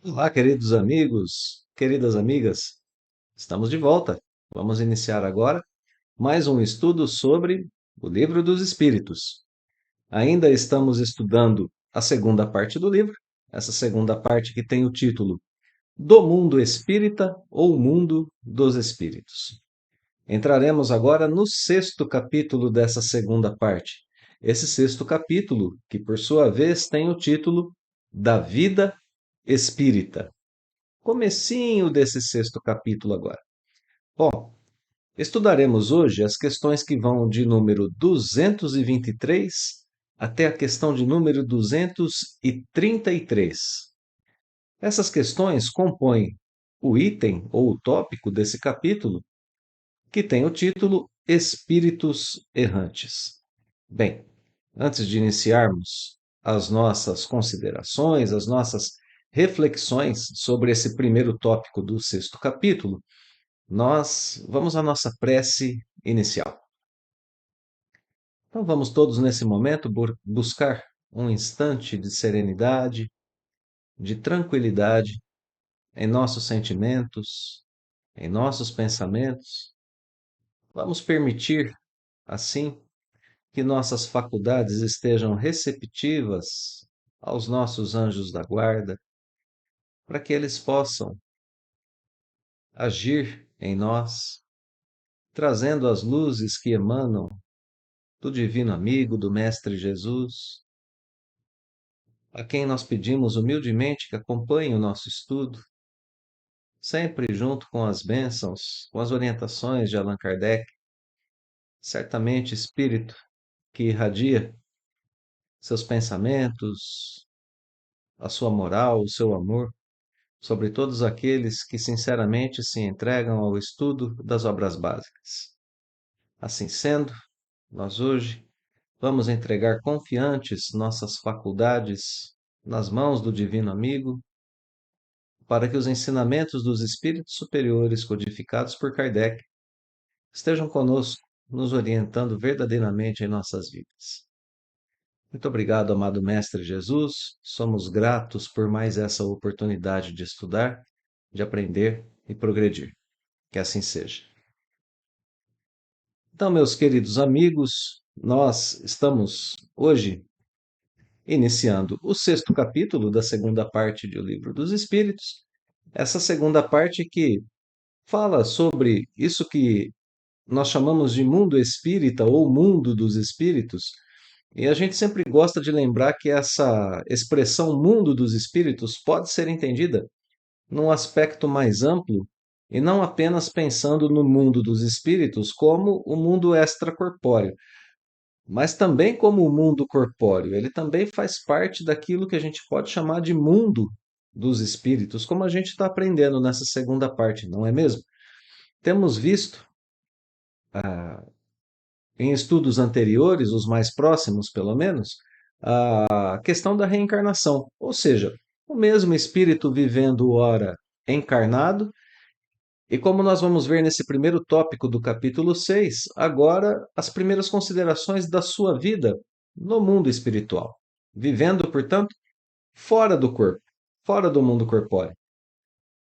Olá, queridos amigos, queridas amigas, estamos de volta. Vamos iniciar agora mais um estudo sobre o Livro dos Espíritos. Ainda estamos estudando a segunda parte do livro, essa segunda parte que tem o título Do Mundo Espírita ou Mundo dos Espíritos. Entraremos agora no sexto capítulo dessa segunda parte. Esse sexto capítulo, que por sua vez tem o título Da Vida Espírita. Comecinho desse sexto capítulo agora. Bom, estudaremos hoje as questões que vão de número 223 até a questão de número 233. Essas questões compõem o item ou o tópico desse capítulo, que tem o título Espíritos Errantes. Bem, antes de iniciarmos as nossas considerações, as nossas reflexões sobre esse primeiro tópico do sexto capítulo, nós vamos à nossa prece inicial. Então vamos todos nesse momento buscar um instante de serenidade, de tranquilidade em nossos sentimentos, em nossos pensamentos. Vamos permitir, assim, que nossas faculdades estejam receptivas aos nossos anjos da guarda, para que eles possam agir em nós, trazendo as luzes que emanam do Divino Amigo, do Mestre Jesus, a quem nós pedimos humildemente que acompanhe o nosso estudo, sempre junto com as bênçãos, com as orientações de Allan Kardec, certamente espírito que irradia seus pensamentos, a sua moral, o seu amor sobre todos aqueles que sinceramente se entregam ao estudo das obras básicas. Assim sendo, nós hoje vamos entregar confiantes nossas faculdades nas mãos do Divino Amigo, para que os ensinamentos dos espíritos superiores codificados por Kardec estejam conosco, nos orientando verdadeiramente em nossas vidas. Muito obrigado, amado Mestre Jesus. Somos gratos por mais essa oportunidade de estudar, de aprender e progredir. Que assim seja. Então, meus queridos amigos, nós estamos hoje iniciando o sexto capítulo da segunda parte do Livro dos Espíritos. Essa segunda parte que fala sobre isso que nós chamamos de mundo espírita ou mundo dos espíritos. E a gente sempre gosta de lembrar que essa expressão mundo dos espíritos pode ser entendida num aspecto mais amplo e não apenas pensando no mundo dos espíritos como o mundo extracorpóreo, mas também como o mundo corpóreo. Ele também faz parte daquilo que a gente pode chamar de mundo dos espíritos, como a gente está aprendendo nessa segunda parte, não é mesmo? Temos visto em estudos anteriores, os mais próximos pelo menos, a questão da reencarnação, ou seja, o mesmo espírito vivendo ora encarnado. E como nós vamos ver nesse primeiro tópico do capítulo 6, agora as primeiras considerações da sua vida no mundo espiritual, vivendo, portanto, fora do corpo, fora do mundo corpóreo.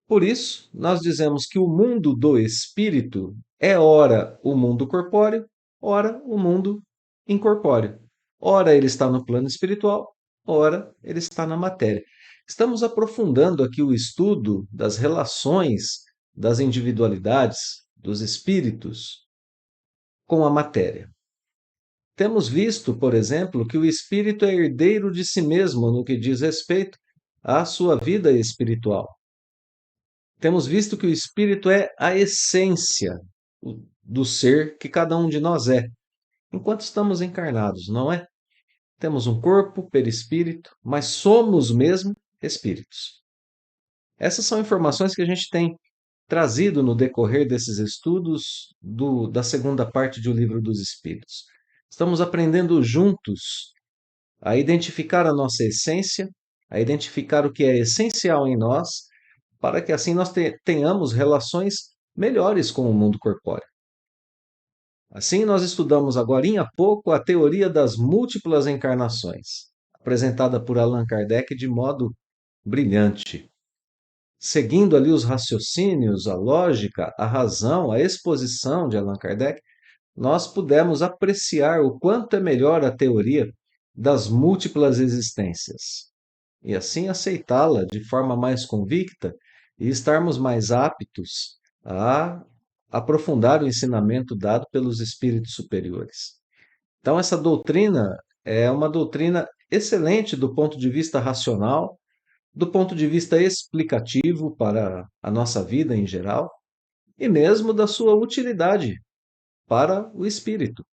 Por isso, nós dizemos que o mundo do espírito é ora o mundo corpóreo, ora o mundo incorpóreo. Ora ele está no plano espiritual, ora ele está na matéria. Estamos aprofundando aqui o estudo das relações das individualidades, dos espíritos com a matéria. Temos visto, por exemplo, que o espírito é herdeiro de si mesmo no que diz respeito à sua vida espiritual. Temos visto que o espírito é a essência do ser que cada um de nós é, enquanto estamos encarnados, não é? Temos um corpo, perispírito, mas somos mesmo espíritos. Essas são informações que a gente tem trazido no decorrer desses estudos da segunda parte do Livro dos Espíritos. Estamos aprendendo juntos a identificar a nossa essência, a identificar o que é essencial em nós, para que assim nós tenhamos relações melhores com o mundo corpóreo. Assim, nós estudamos agora há pouco a teoria das múltiplas encarnações, apresentada por Allan Kardec de modo brilhante. seguindo ali os raciocínios, a lógica, a razão, a exposição de Allan Kardec, nós pudemos apreciar o quanto é melhor a teoria das múltiplas existências e assim aceitá-la de forma mais convicta e estarmos mais aptos a aprofundar o ensinamento dado pelos espíritos superiores. Então, essa doutrina é uma doutrina excelente do ponto de vista racional, do ponto de vista explicativo para a nossa vida em geral e mesmo da sua utilidade para o espírito.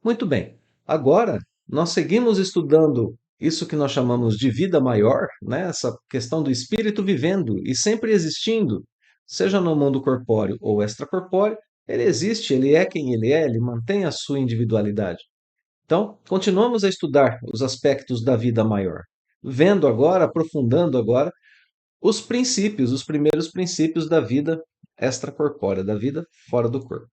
Muito bem, agora nós seguimos estudando isso que nós chamamos de vida maior, né? Essa questão do espírito vivendo e sempre existindo, seja no mundo corpóreo ou extracorpóreo, ele existe, ele é quem ele mantém a sua individualidade. Então, continuamos a estudar os aspectos da vida maior, vendo agora, aprofundando agora os princípios, os primeiros princípios da vida extracorpórea, da vida fora do corpo.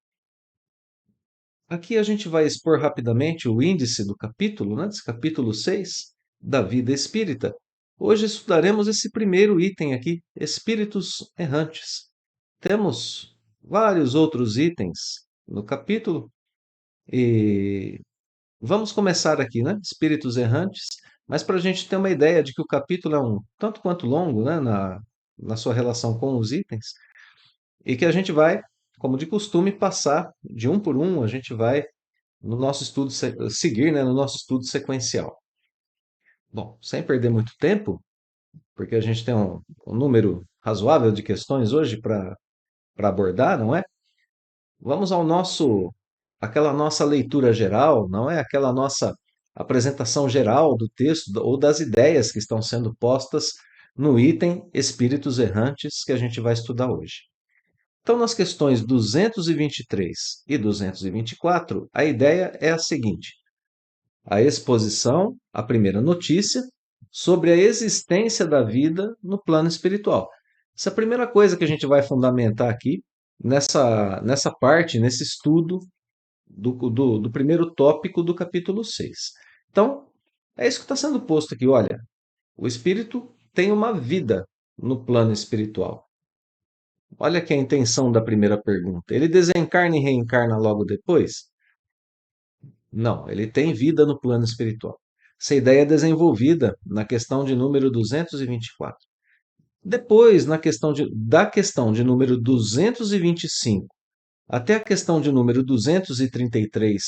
Aqui a gente vai expor rapidamente o índice do capítulo, né, desse capítulo 6 da vida espírita. Hoje estudaremos esse primeiro item aqui, espíritos errantes. Temos vários outros itens no capítulo e vamos começar aqui, né? Espíritos errantes, mas para a gente ter uma ideia de que o capítulo é um tanto quanto longo, né, na sua relação com os itens, e que a gente vai, como de costume, passar de um por um, a gente vai no nosso estudo seguir, né, no nosso estudo sequencial. Bom, sem perder muito tempo, porque a gente tem um número razoável de questões hoje para abordar, não é? Vamos ao nosso aquela nossa leitura geral, não é? Aquela nossa apresentação geral do texto ou das ideias que estão sendo postas no item Espíritos Errantes que a gente vai estudar hoje. Então, nas questões 223 e 224, a ideia é a seguinte: a exposição, a primeira notícia, sobre a existência da vida no plano espiritual. Essa é a primeira coisa que a gente vai fundamentar aqui nessa parte, nesse estudo do primeiro tópico do capítulo 6. Então, é isso que está sendo posto aqui. Olha, o espírito tem uma vida no plano espiritual. Olha aqui a intenção da primeira pergunta. Ele desencarna e reencarna logo depois? Não, ele tem vida no plano espiritual. Essa ideia é desenvolvida na questão de número 224. Depois, da questão de número 225 até a questão de número 233,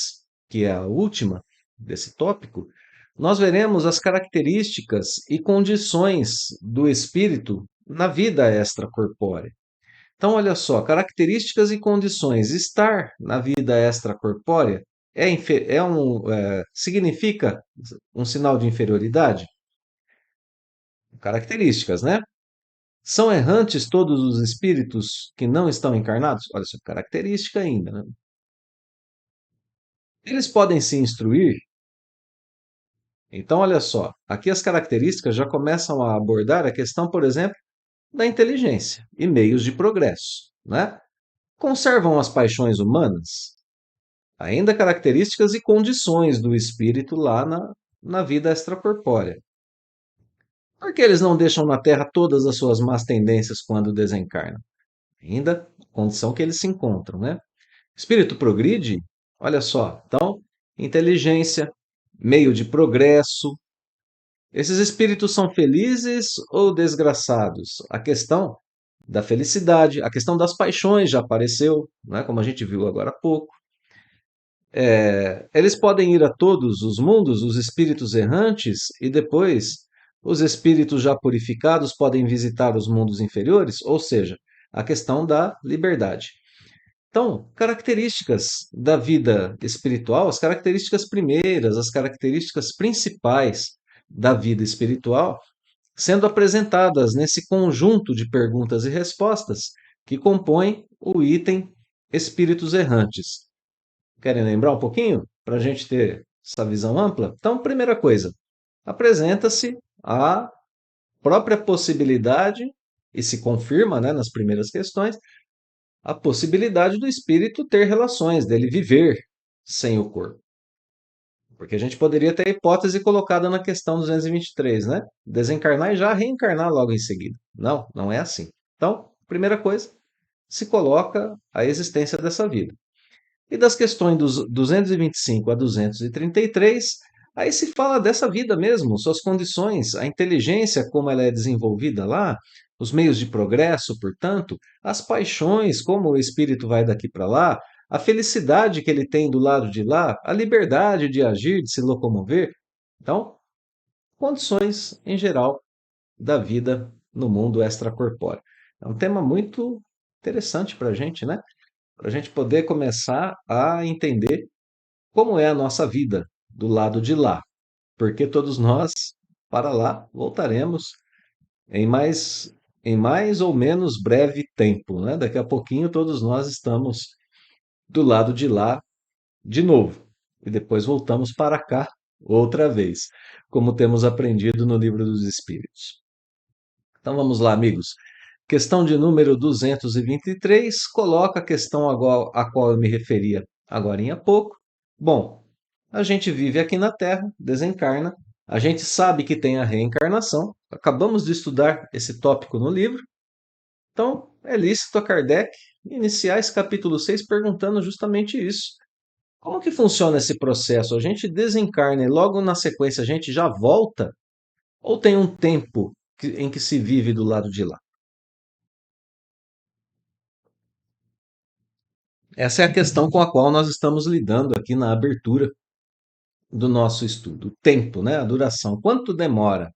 que é a última desse tópico, nós veremos as características e condições do espírito na vida extracorpórea. Então, olha só, características e condições. Estar na vida extracorpórea significa um sinal de inferioridade? Características, né? São errantes todos os espíritos que não estão encarnados? Olha só, característica ainda, né? Eles podem se instruir? Então, olha só, aqui as características já começam a abordar a questão, por exemplo, da inteligência e meios de progresso, né? Conservam as paixões humanas? Ainda características e condições do espírito lá na vida extracorpórea. Por que eles não deixam na Terra todas as suas más tendências quando desencarnam? Ainda condição que eles se encontram, né? Espírito progride? Olha só, então, inteligência, meio de progresso. Esses espíritos são felizes ou desgraçados? A questão da felicidade, a questão das paixões já apareceu, né? Como a gente viu agora há pouco. Eles podem ir a todos os mundos, os espíritos errantes, e depois os espíritos já purificados podem visitar os mundos inferiores, ou seja, a questão da liberdade. Então, características da vida espiritual, as características primeiras, as características principais da vida espiritual, sendo apresentadas nesse conjunto de perguntas e respostas que compõe o item Espíritos Errantes. Querem lembrar um pouquinho? Para a gente ter essa visão ampla? Então, primeira coisa, apresenta-se a própria possibilidade, e se confirma, né, nas primeiras questões, a possibilidade do espírito ter relações, dele viver sem o corpo. Porque a gente poderia ter a hipótese colocada na questão 223, né? Desencarnar e já reencarnar logo em seguida. Não, não é assim. Então, primeira coisa, se coloca a existência dessa vida. E das questões dos 225 a 233, aí se fala dessa vida mesmo, suas condições, a inteligência, como ela é desenvolvida lá, os meios de progresso, portanto, as paixões, como o espírito vai daqui para lá, a felicidade que ele tem do lado de lá, a liberdade de agir, de se locomover. Então, condições em geral da vida no mundo extracorpóreo. É um tema muito interessante para a gente, né? Para a gente poder começar a entender como é a nossa vida do lado de lá, porque todos nós para lá voltaremos em mais em mais ou menos breve tempo, né? Daqui a pouquinho todos nós estamos do lado de lá de novo e depois voltamos para cá outra vez, como temos aprendido no Livro dos Espíritos. Então vamos lá, amigos. Questão de número 223 coloca a questão a qual eu me referia agora há pouco. Bom, a gente vive aqui na Terra, desencarna, a gente sabe que tem a reencarnação, acabamos de estudar esse tópico no livro, então é lícito a Kardec iniciar esse capítulo 6 perguntando justamente isso. Como que funciona esse processo? A gente desencarna e logo na sequência a gente já volta? Ou tem um tempo em que se vive do lado de lá? Essa é a questão com a qual nós estamos lidando aqui na abertura do nosso estudo. O tempo, né? A duração. Quanto demora?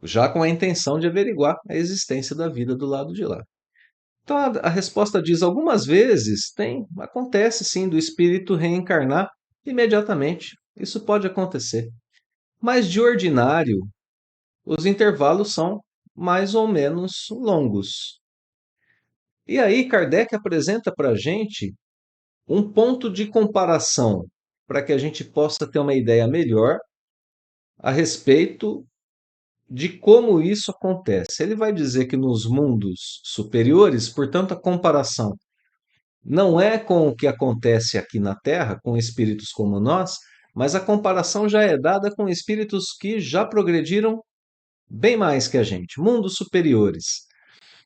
Já com a intenção de averiguar a existência da vida do lado de lá. Então a resposta diz: algumas vezes acontece sim do espírito reencarnar imediatamente. Isso pode acontecer. Mas de ordinário, os intervalos são mais ou menos longos. E aí Kardec apresenta para a gente um ponto de comparação para que a gente possa ter uma ideia melhor a respeito de como isso acontece. Ele vai dizer que nos mundos superiores, portanto, a comparação não é com o que acontece aqui na Terra, com espíritos como nós, mas a comparação já é dada com espíritos que já progrediram bem mais que a gente, mundos superiores.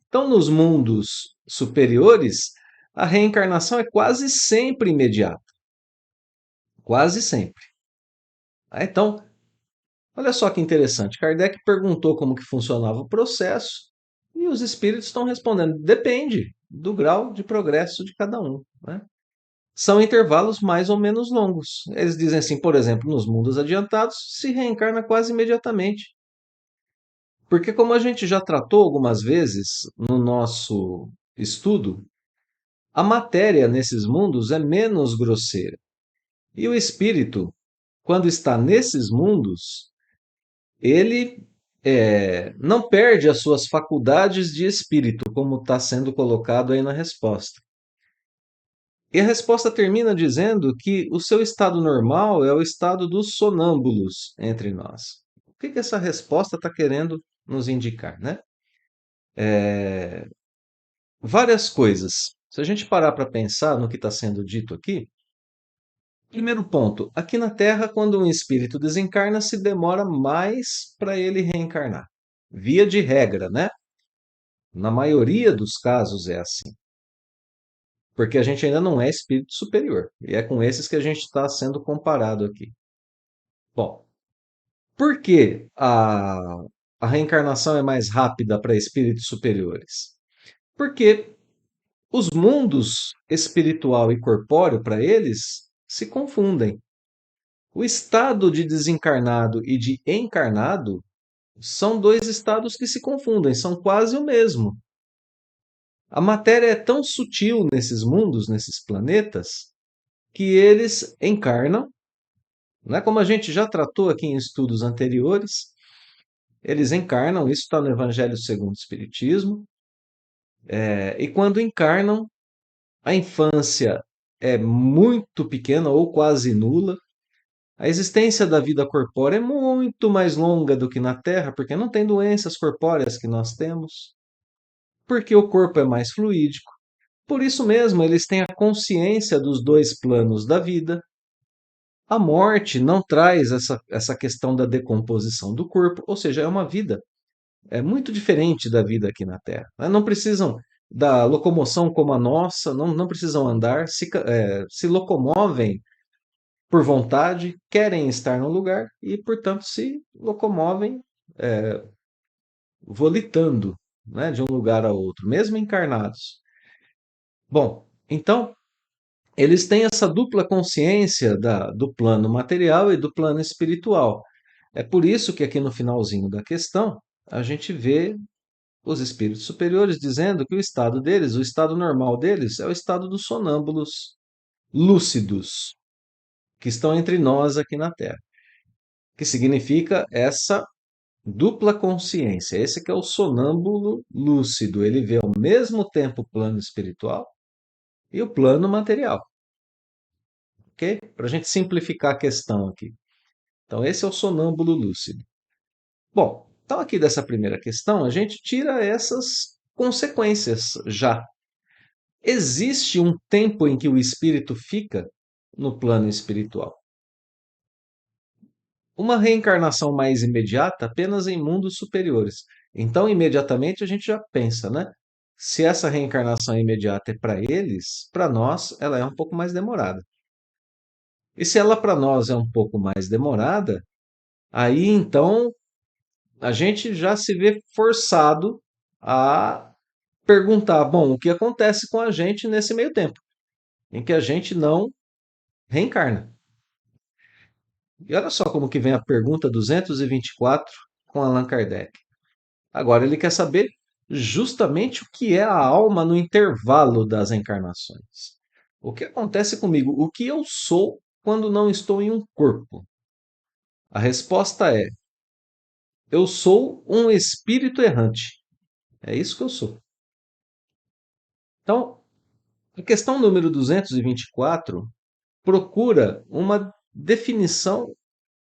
Então, nos mundos superiores, a reencarnação é quase sempre imediata, quase sempre. Então, olha só que interessante. Kardec perguntou como que funcionava o processo e os espíritos estão respondendo: depende do grau de progresso de cada um, né? São intervalos mais ou menos longos. Eles dizem assim, por exemplo, nos mundos adiantados, se reencarna quase imediatamente. Porque, como a gente já tratou algumas vezes no nosso estudo, a matéria nesses mundos é menos grosseira. E o espírito, quando está nesses mundos, ele não perde as suas faculdades de espírito, como está sendo colocado aí na resposta. E a resposta termina dizendo que o seu estado normal é o estado dos sonâmbulos entre nós. O que essa resposta está querendo nos indicar, né? Várias coisas. Se a gente parar para pensar no que está sendo dito aqui, primeiro ponto, aqui na Terra, quando um espírito desencarna, se demora mais para ele reencarnar. Via de regra, né? Na maioria dos casos é assim, porque a gente ainda não é espírito superior, e é com esses que a gente está sendo comparado aqui. Bom, por que a reencarnação é mais rápida para espíritos superiores? Porque os mundos espiritual e corpóreo, para eles, se confundem. O estado de desencarnado e de encarnado são dois estados que se confundem, são quase o mesmo. A matéria é tão sutil nesses mundos, nesses planetas, que eles encarnam, né? Como a gente já tratou aqui em estudos anteriores, eles encarnam, isso está no Evangelho segundo o Espiritismo, e quando encarnam, a infância é muito pequena ou quase nula. A existência da vida corpórea é muito mais longa do que na Terra, porque não tem doenças corpóreas que nós temos, porque o corpo é mais fluídico. Por isso mesmo, eles têm a consciência dos dois planos da vida. A morte não traz essa questão da decomposição do corpo, ou seja, é uma vida muito diferente da vida aqui na Terra, né? Não precisam da locomoção como a nossa, não precisam andar, se locomovem por vontade, querem estar no lugar e, portanto, se locomovem volitando, né, de um lugar a outro, mesmo encarnados. Bom, então eles têm essa dupla consciência do plano material e do plano espiritual. É por isso que aqui no finalzinho da questão a gente vê os espíritos superiores dizendo que o estado deles, o estado normal deles, é o estado dos sonâmbulos lúcidos, que estão entre nós aqui na Terra, que significa essa dupla consciência. Esse que é o sonâmbulo lúcido. Ele vê ao mesmo tempo o plano espiritual e o plano material, ok? Para a gente simplificar a questão aqui. Então, esse é o sonâmbulo lúcido. Bom, então aqui dessa primeira questão, a gente tira essas consequências já. Existe um tempo em que o espírito fica no plano espiritual. Uma reencarnação mais imediata apenas em mundos superiores. Então, imediatamente a gente já pensa, né? Se essa reencarnação imediata é para eles, para nós ela é um pouco mais demorada. E se ela para nós é um pouco mais demorada, aí então a gente já se vê forçado a perguntar: bom, o que acontece com a gente nesse meio tempo, em que a gente não reencarna? E olha só como que vem a pergunta 224 com Allan Kardec. Agora ele quer saber justamente o que é a alma no intervalo das encarnações. O que acontece comigo? O que eu sou quando não estou em um corpo? A resposta é: eu sou um espírito errante. É isso que eu sou. Então, a questão número 224 procura uma definição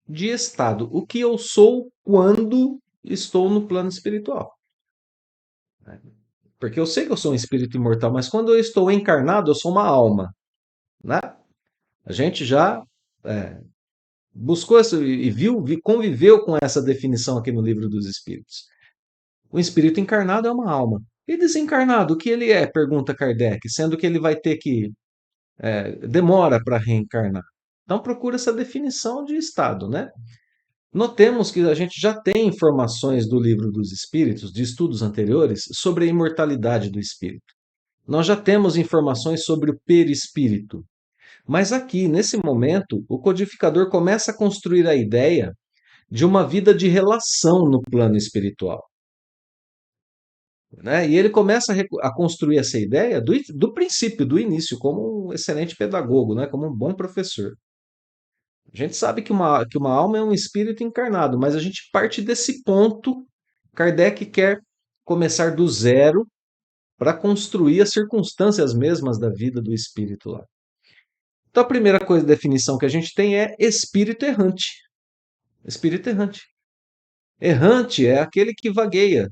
de estado. O que eu sou quando estou no plano espiritual. Porque eu sei que eu sou um espírito imortal, mas quando eu estou encarnado, eu sou uma alma, né? A gente já buscou isso e conviveu com essa definição aqui no Livro dos Espíritos. O espírito encarnado é uma alma. E desencarnado, o que ele é? Pergunta Kardec, sendo que ele vai ter que demora para reencarnar. Então procura essa definição de estado, né? Notemos que a gente já tem informações do Livro dos Espíritos, de estudos anteriores, sobre a imortalidade do espírito. Nós já temos informações sobre o perispírito. Mas aqui, nesse momento, o codificador começa a construir a ideia de uma vida de relação no plano espiritual. Né? E ele começa a construir essa ideia do princípio, do início, como um excelente pedagogo, né? Como um bom professor. A gente sabe que uma alma é um espírito encarnado, mas a gente parte desse ponto. Kardec quer começar do zero para construir as circunstâncias mesmas da vida do espírito lá. Então, a primeira coisa, definição que a gente tem é espírito errante. Espírito errante. Errante é aquele que vagueia,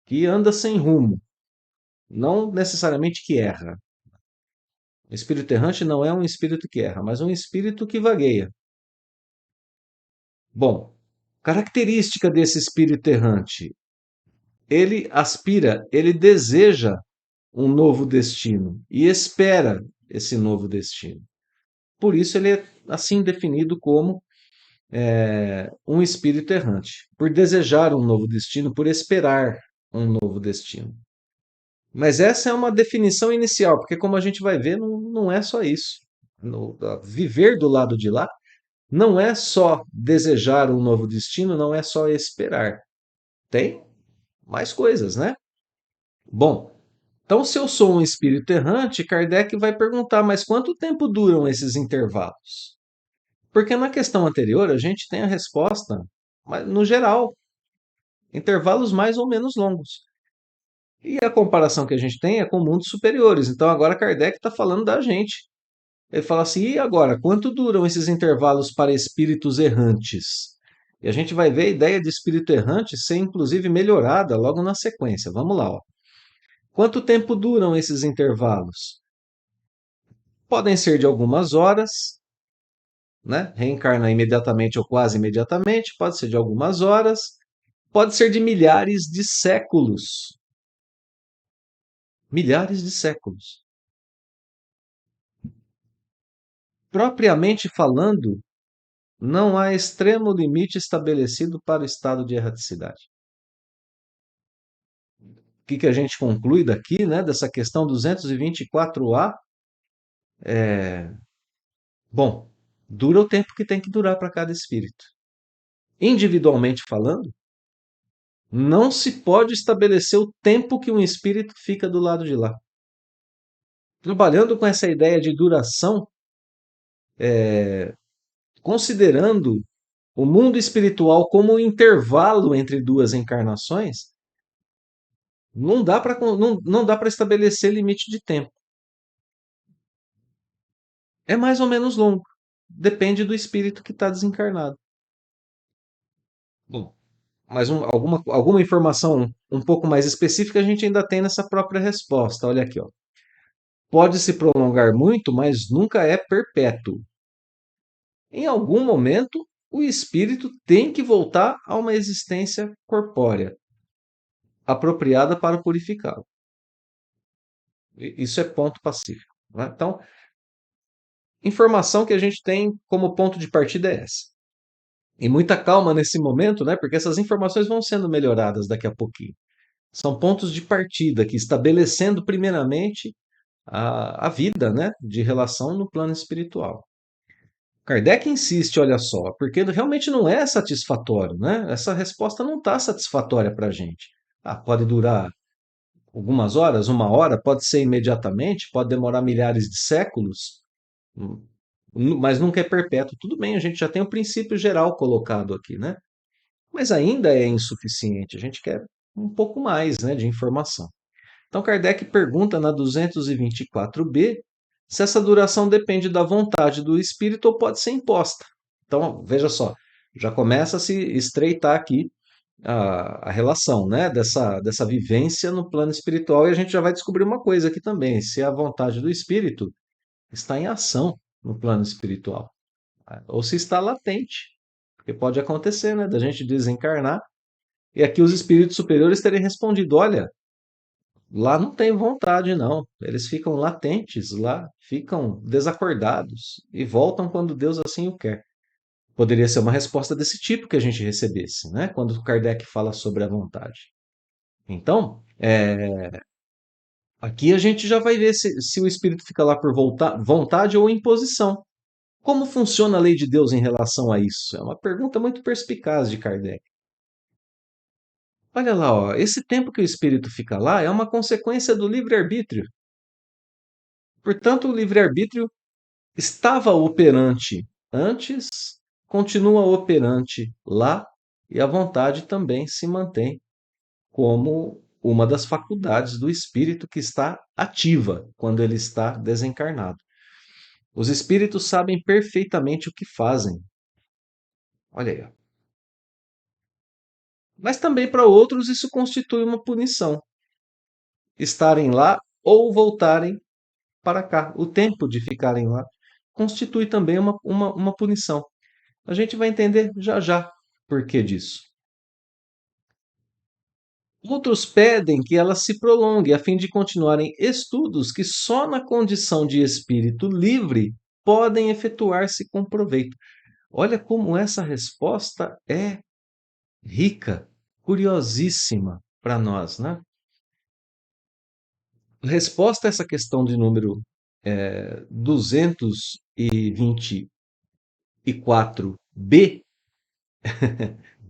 que anda sem rumo, não necessariamente que erra. O espírito errante não é um espírito que erra, mas um espírito que vagueia. Bom, característica desse espírito errante: ele aspira, ele deseja um novo destino e espera esse novo destino. Por isso ele é assim definido como um espírito errante, por desejar um novo destino, por esperar um novo destino. Mas essa é uma definição inicial, porque como a gente vai ver, não é só isso. Viver do lado de lá não é só desejar um novo destino, não é só esperar. Tem mais coisas, né? Bom, então se eu sou um espírito errante, Kardec vai perguntar, mas quanto tempo duram esses intervalos? Porque na questão anterior a gente tem a resposta, mas no geral, intervalos mais ou menos longos. E a comparação que a gente tem é com mundos superiores. Então agora Kardec está falando da gente. Ele fala assim: e agora, quanto duram esses intervalos para espíritos errantes? E a gente vai ver a ideia de espírito errante ser inclusive melhorada logo na sequência. Vamos lá. Ó. Quanto tempo duram esses intervalos? Podem ser de algumas horas, né? Reencarna imediatamente ou quase imediatamente, pode ser de algumas horas, pode ser de milhares de séculos. Milhares de séculos. Propriamente falando, não há extremo limite estabelecido para o estado de erraticidade. O que a gente conclui daqui, né, dessa questão 224A? É, bom, dura o tempo que tem que durar para cada espírito. Individualmente falando, não se pode estabelecer o tempo que um espírito fica do lado de lá. Trabalhando com essa ideia de duração, considerando o mundo espiritual como um intervalo entre duas encarnações, não dá para estabelecer limite de tempo. É mais ou menos longo. Depende do espírito que está desencarnado. Bom, mas alguma informação um pouco mais específica a gente ainda tem nessa própria resposta. Olha aqui, ó. Pode se prolongar muito, mas nunca é perpétuo. Em algum momento, o espírito tem que voltar a uma existência corpórea, apropriada para purificá-lo. Isso é ponto pacífico. Né? Então, informação que a gente tem como ponto de partida é essa. E muita calma nesse momento, né? Porque essas informações vão sendo melhoradas daqui a pouquinho. São pontos de partida que estabelecendo primeiramente a vida, né, de relação no plano espiritual. Kardec insiste, olha só, porque realmente não é satisfatório, né? Essa resposta não está satisfatória para a gente. Ah, pode durar algumas horas, uma hora, pode ser imediatamente, pode demorar milhares de séculos, hum, mas nunca é perpétuo. Tudo bem, a gente já tem o princípio geral colocado aqui, né? Mas ainda é insuficiente. A gente quer um pouco mais, né, de informação. Então, Kardec pergunta na 224b se essa duração depende da vontade do espírito ou pode ser imposta. Então, veja só, já começa a se estreitar aqui a relação, né, dessa vivência no plano espiritual e a gente já vai descobrir uma coisa aqui também, se a vontade do espírito está em ação no plano espiritual, tá? Ou se está latente, porque pode acontecer, né, da gente desencarnar e aqui os espíritos superiores terem respondido: olha, lá não tem vontade, não. Eles ficam latentes lá, ficam desacordados e voltam quando Deus assim o quer. Poderia ser uma resposta desse tipo que a gente recebesse, né? Quando Kardec fala sobre a vontade. Então, aqui a gente já vai ver se o espírito fica lá por vontade ou imposição. Como funciona a lei de Deus em relação a isso? É uma pergunta muito perspicaz de Kardec. Olha lá, ó, esse tempo que o espírito fica lá é uma consequência do livre-arbítrio. Portanto, o livre-arbítrio estava operante antes, continua operante lá, e a vontade também se mantém como uma das faculdades do espírito que está ativa quando ele está desencarnado. Os espíritos sabem perfeitamente o que fazem. Olha aí. Ó. Mas também para outros isso constitui uma punição. Estarem lá ou voltarem para cá. O tempo de ficarem lá constitui também uma punição. A gente vai entender já já por que disso. Outros pedem que ela se prolongue a fim de continuarem estudos que só na condição de espírito livre podem efetuar-se com proveito. Olha como essa resposta é rica, curiosíssima para nós, né? Resposta a essa questão de número 224b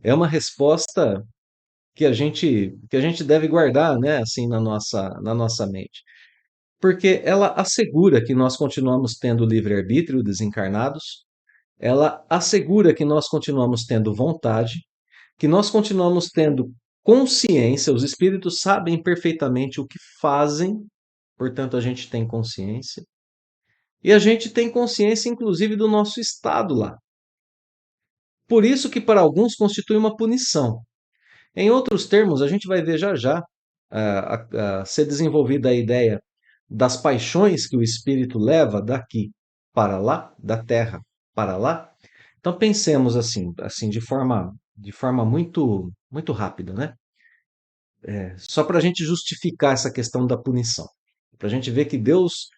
é uma resposta que a gente deve guardar, né, assim na nossa mente. Porque ela assegura que nós continuamos tendo livre-arbítrio desencarnados, ela assegura que nós continuamos tendo vontade, que nós continuamos tendo consciência, os espíritos sabem perfeitamente o que fazem, portanto a gente tem consciência, e a gente tem consciência inclusive do nosso estado lá. Por isso que para alguns constitui uma punição. Em outros termos, a gente vai ver já já ser desenvolvida a ideia das paixões que o espírito leva daqui para lá, da Terra para lá. Então pensemos assim de forma muito, muito rápida, né? Só para a gente justificar essa questão da punição, para a gente ver que Deus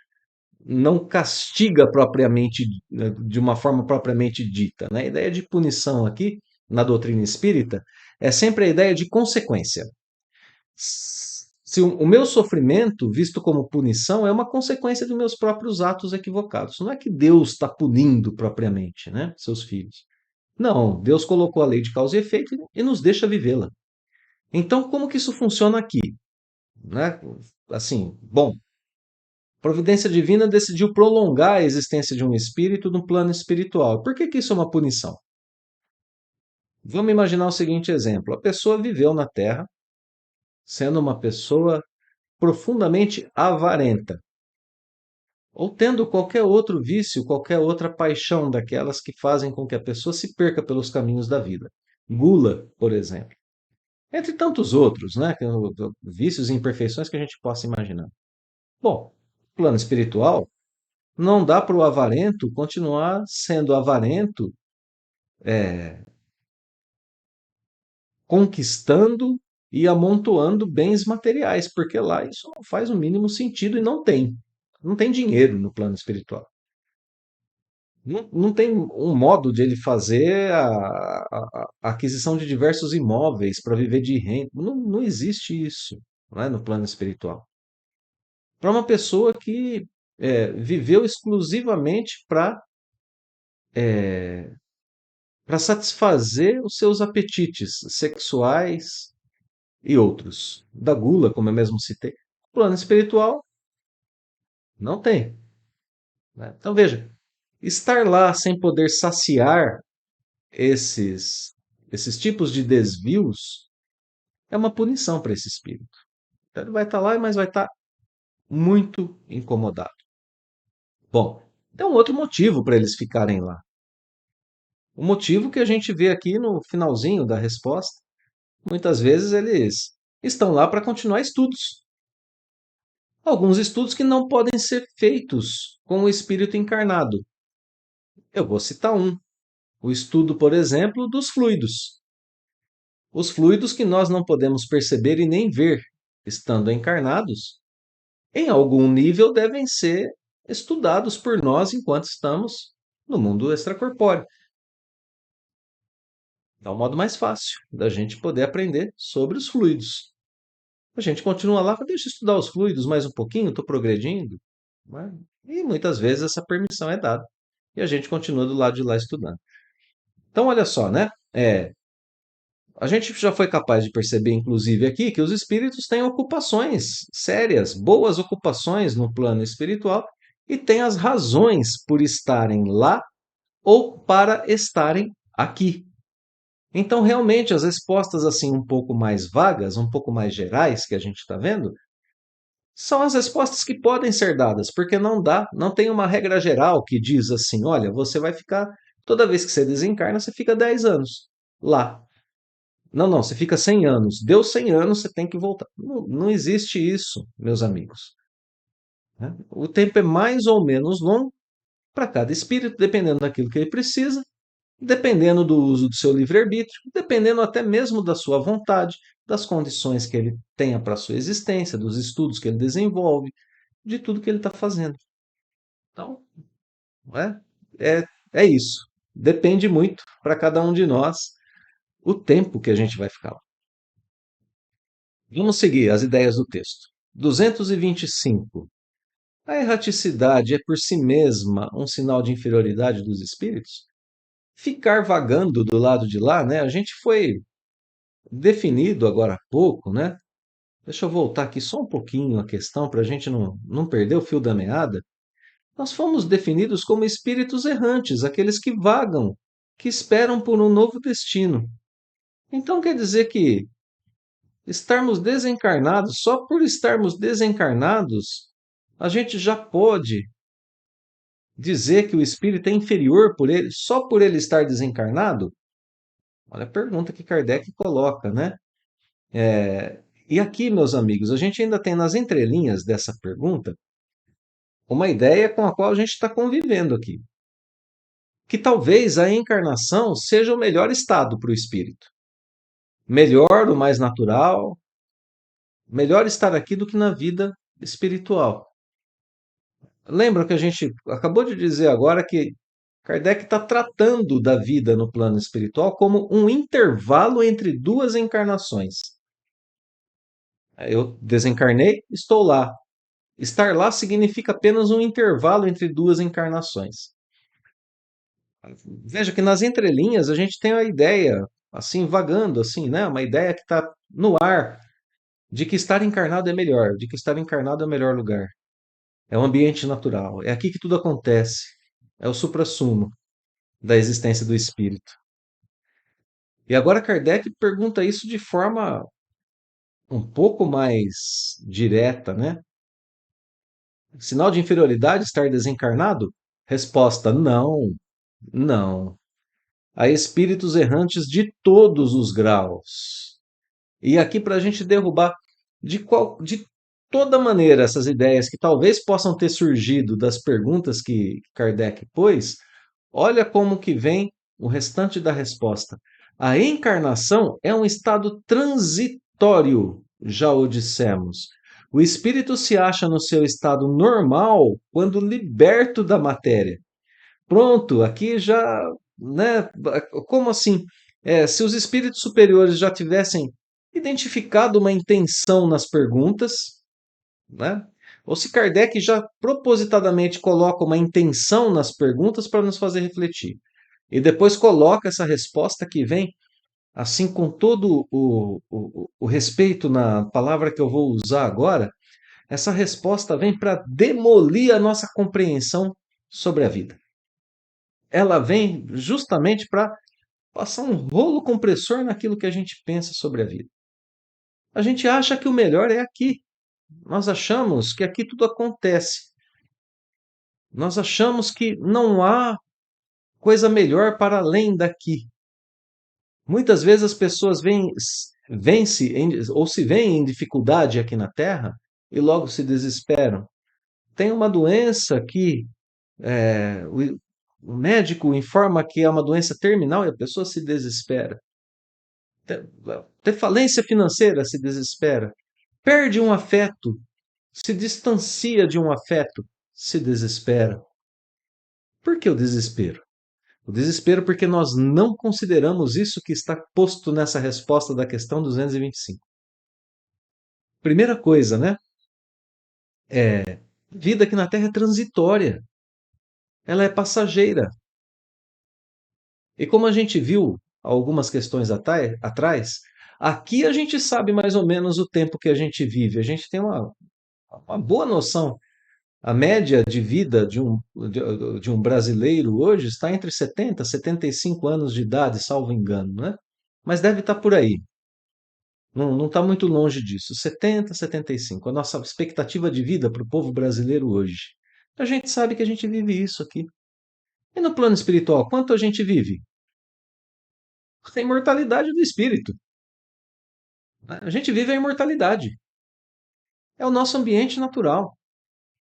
não castiga propriamente, de uma forma propriamente dita, né? A ideia de punição aqui, na doutrina espírita, é sempre a ideia de consequência. Se o meu sofrimento, visto como punição, é uma consequência dos meus próprios atos equivocados. Não é que Deus está punindo propriamente, né, seus filhos. Não, Deus colocou a lei de causa e efeito e nos deixa vivê-la. Então, como que isso funciona aqui? Né? Assim, bom, providência divina decidiu prolongar a existência de um espírito no plano espiritual. Por que que isso é uma punição? Vamos imaginar o seguinte exemplo: a pessoa viveu na Terra sendo uma pessoa profundamente avarenta, ou tendo qualquer outro vício, qualquer outra paixão daquelas que fazem com que a pessoa se perca pelos caminhos da vida. Gula, por exemplo. Entre tantos outros, né? Vícios e imperfeições que a gente possa imaginar. Bom, plano espiritual, não dá para o avarento continuar sendo avarento, conquistando e amontoando bens materiais, porque lá isso não faz o mínimo sentido e não tem. Não tem dinheiro no plano espiritual. Não tem um modo de ele fazer a aquisição de diversos imóveis para viver de renda. Não existe isso, não é, no plano espiritual. Para uma pessoa que viveu exclusivamente para satisfazer os seus apetites sexuais e outros. Da gula, como eu mesmo citei. O plano espiritual não tem, né? Então veja, estar lá sem poder saciar esses, esses tipos de desvios é uma punição para esse espírito. Então, ele vai estar lá, mas vai estar muito incomodado. Bom, tem um outro motivo para eles ficarem lá. O motivo que a gente vê aqui no finalzinho da resposta. Muitas vezes eles estão lá para continuar estudos. Alguns estudos que não podem ser feitos com o espírito encarnado. Eu vou citar um. O estudo, por exemplo, dos fluidos. Os fluidos que nós não podemos perceber e nem ver estando encarnados, em algum nível devem ser estudados por nós enquanto estamos no mundo extracorpóreo. É o modo mais fácil da gente poder aprender sobre os fluidos. A gente continua lá, deixa eu estudar os fluidos mais um pouquinho, estou progredindo, né? E muitas vezes essa permissão é dada. E a gente continua do lado de lá estudando. Então, olha só, né? A gente já foi capaz de perceber, inclusive, aqui, que os espíritos têm ocupações sérias, boas ocupações no plano espiritual, e têm as razões por estarem lá ou para estarem aqui. Então, realmente, as respostas assim um pouco mais vagas, um pouco mais gerais que a gente está vendo, são as respostas que podem ser dadas, porque não tem uma regra geral que diz assim, olha, você vai ficar, toda vez que você desencarna, você fica 10 anos lá. Não, você fica 100 anos. Deu 100 anos, você tem que voltar. Não existe isso, meus amigos, né? O tempo é mais ou menos longo para cada espírito, dependendo daquilo que ele precisa, dependendo do uso do seu livre-arbítrio, dependendo até mesmo da sua vontade, das condições que ele tenha para a sua existência, dos estudos que ele desenvolve, de tudo que ele está fazendo. Então, é isso. Depende muito para cada um de nós o tempo que a gente vai ficar lá. Vamos seguir as ideias do texto. 225. A erraticidade é por si mesma um sinal de inferioridade dos espíritos? Ficar vagando do lado de lá, né? A gente foi definido agora há pouco, né? Deixa eu voltar aqui só um pouquinho a questão para a gente não perder o fio da meada. Nós fomos definidos como espíritos errantes, aqueles que vagam, que esperam por um novo destino. Então quer dizer que estarmos desencarnados, só por estarmos desencarnados, a gente já pode dizer que o espírito é inferior por ele, só por ele estar desencarnado? Olha a pergunta que Kardec coloca, né? E aqui, meus amigos, a gente ainda tem nas entrelinhas dessa pergunta uma ideia com a qual a gente está convivendo aqui. que talvez a encarnação seja o melhor estado para o espírito. Melhor, o mais natural, melhor estar aqui do que na vida espiritual. Lembra que a gente acabou de dizer agora que Kardec está tratando da vida no plano espiritual como um intervalo entre duas encarnações. Eu desencarnei, estou lá. Estar lá significa apenas um intervalo entre duas encarnações. Veja que nas entrelinhas a gente tem a ideia, assim, vagando, assim, né? Uma ideia que está no ar, de que estar encarnado é melhor, de que estar encarnado é o melhor lugar. É um ambiente natural, é aqui que tudo acontece. É o suprassumo da existência do espírito. E agora Kardec pergunta isso de forma um pouco mais direta, né? Sinal de inferioridade estar desencarnado? Resposta: não, não. Há espíritos errantes de todos os graus. E aqui para a gente derrubar de toda maneira essas ideias que talvez possam ter surgido das perguntas que Kardec pôs, olha como que vem o restante da resposta. A encarnação é um estado transitório, já o dissemos. O espírito se acha no seu estado normal quando liberto da matéria. Pronto, aqui já, né? Como assim? Se os espíritos superiores já tivessem identificado uma intenção nas perguntas, né? Ou se Kardec já propositadamente coloca uma intenção nas perguntas para nos fazer refletir. E depois coloca essa resposta que vem, assim, com todo o respeito na palavra que eu vou usar agora, essa resposta vem para demolir a nossa compreensão sobre a vida. Ela vem justamente para passar um rolo compressor naquilo que a gente pensa sobre a vida. A gente acha que o melhor é aqui. Nós achamos que aqui tudo acontece. Nós achamos que não há coisa melhor para além daqui. Muitas vezes as pessoas ou se veem em dificuldade aqui na Terra e logo se desesperam. Tem uma doença que o médico informa que é uma doença terminal e a pessoa se desespera. Ter falência financeira, se desespera. Perde um afeto, se distancia de um afeto, se desespera. Por que o desespero? O desespero porque nós não consideramos isso que está posto nessa resposta da questão 225. Primeira coisa, né? Vida aqui na Terra é transitória. Ela é passageira. E como a gente viu algumas questões atrás, aqui a gente sabe mais ou menos o tempo que a gente vive. A gente tem uma boa noção. A média de vida de um brasileiro hoje está entre 70 e 75 anos de idade, salvo engano, né? Mas deve estar por aí. Não está muito longe disso. 70, 75. A nossa expectativa de vida para o povo brasileiro hoje. A gente sabe que a gente vive isso aqui. E no plano espiritual, quanto a gente vive? A imortalidade do espírito. A gente vive a imortalidade. É o nosso ambiente natural.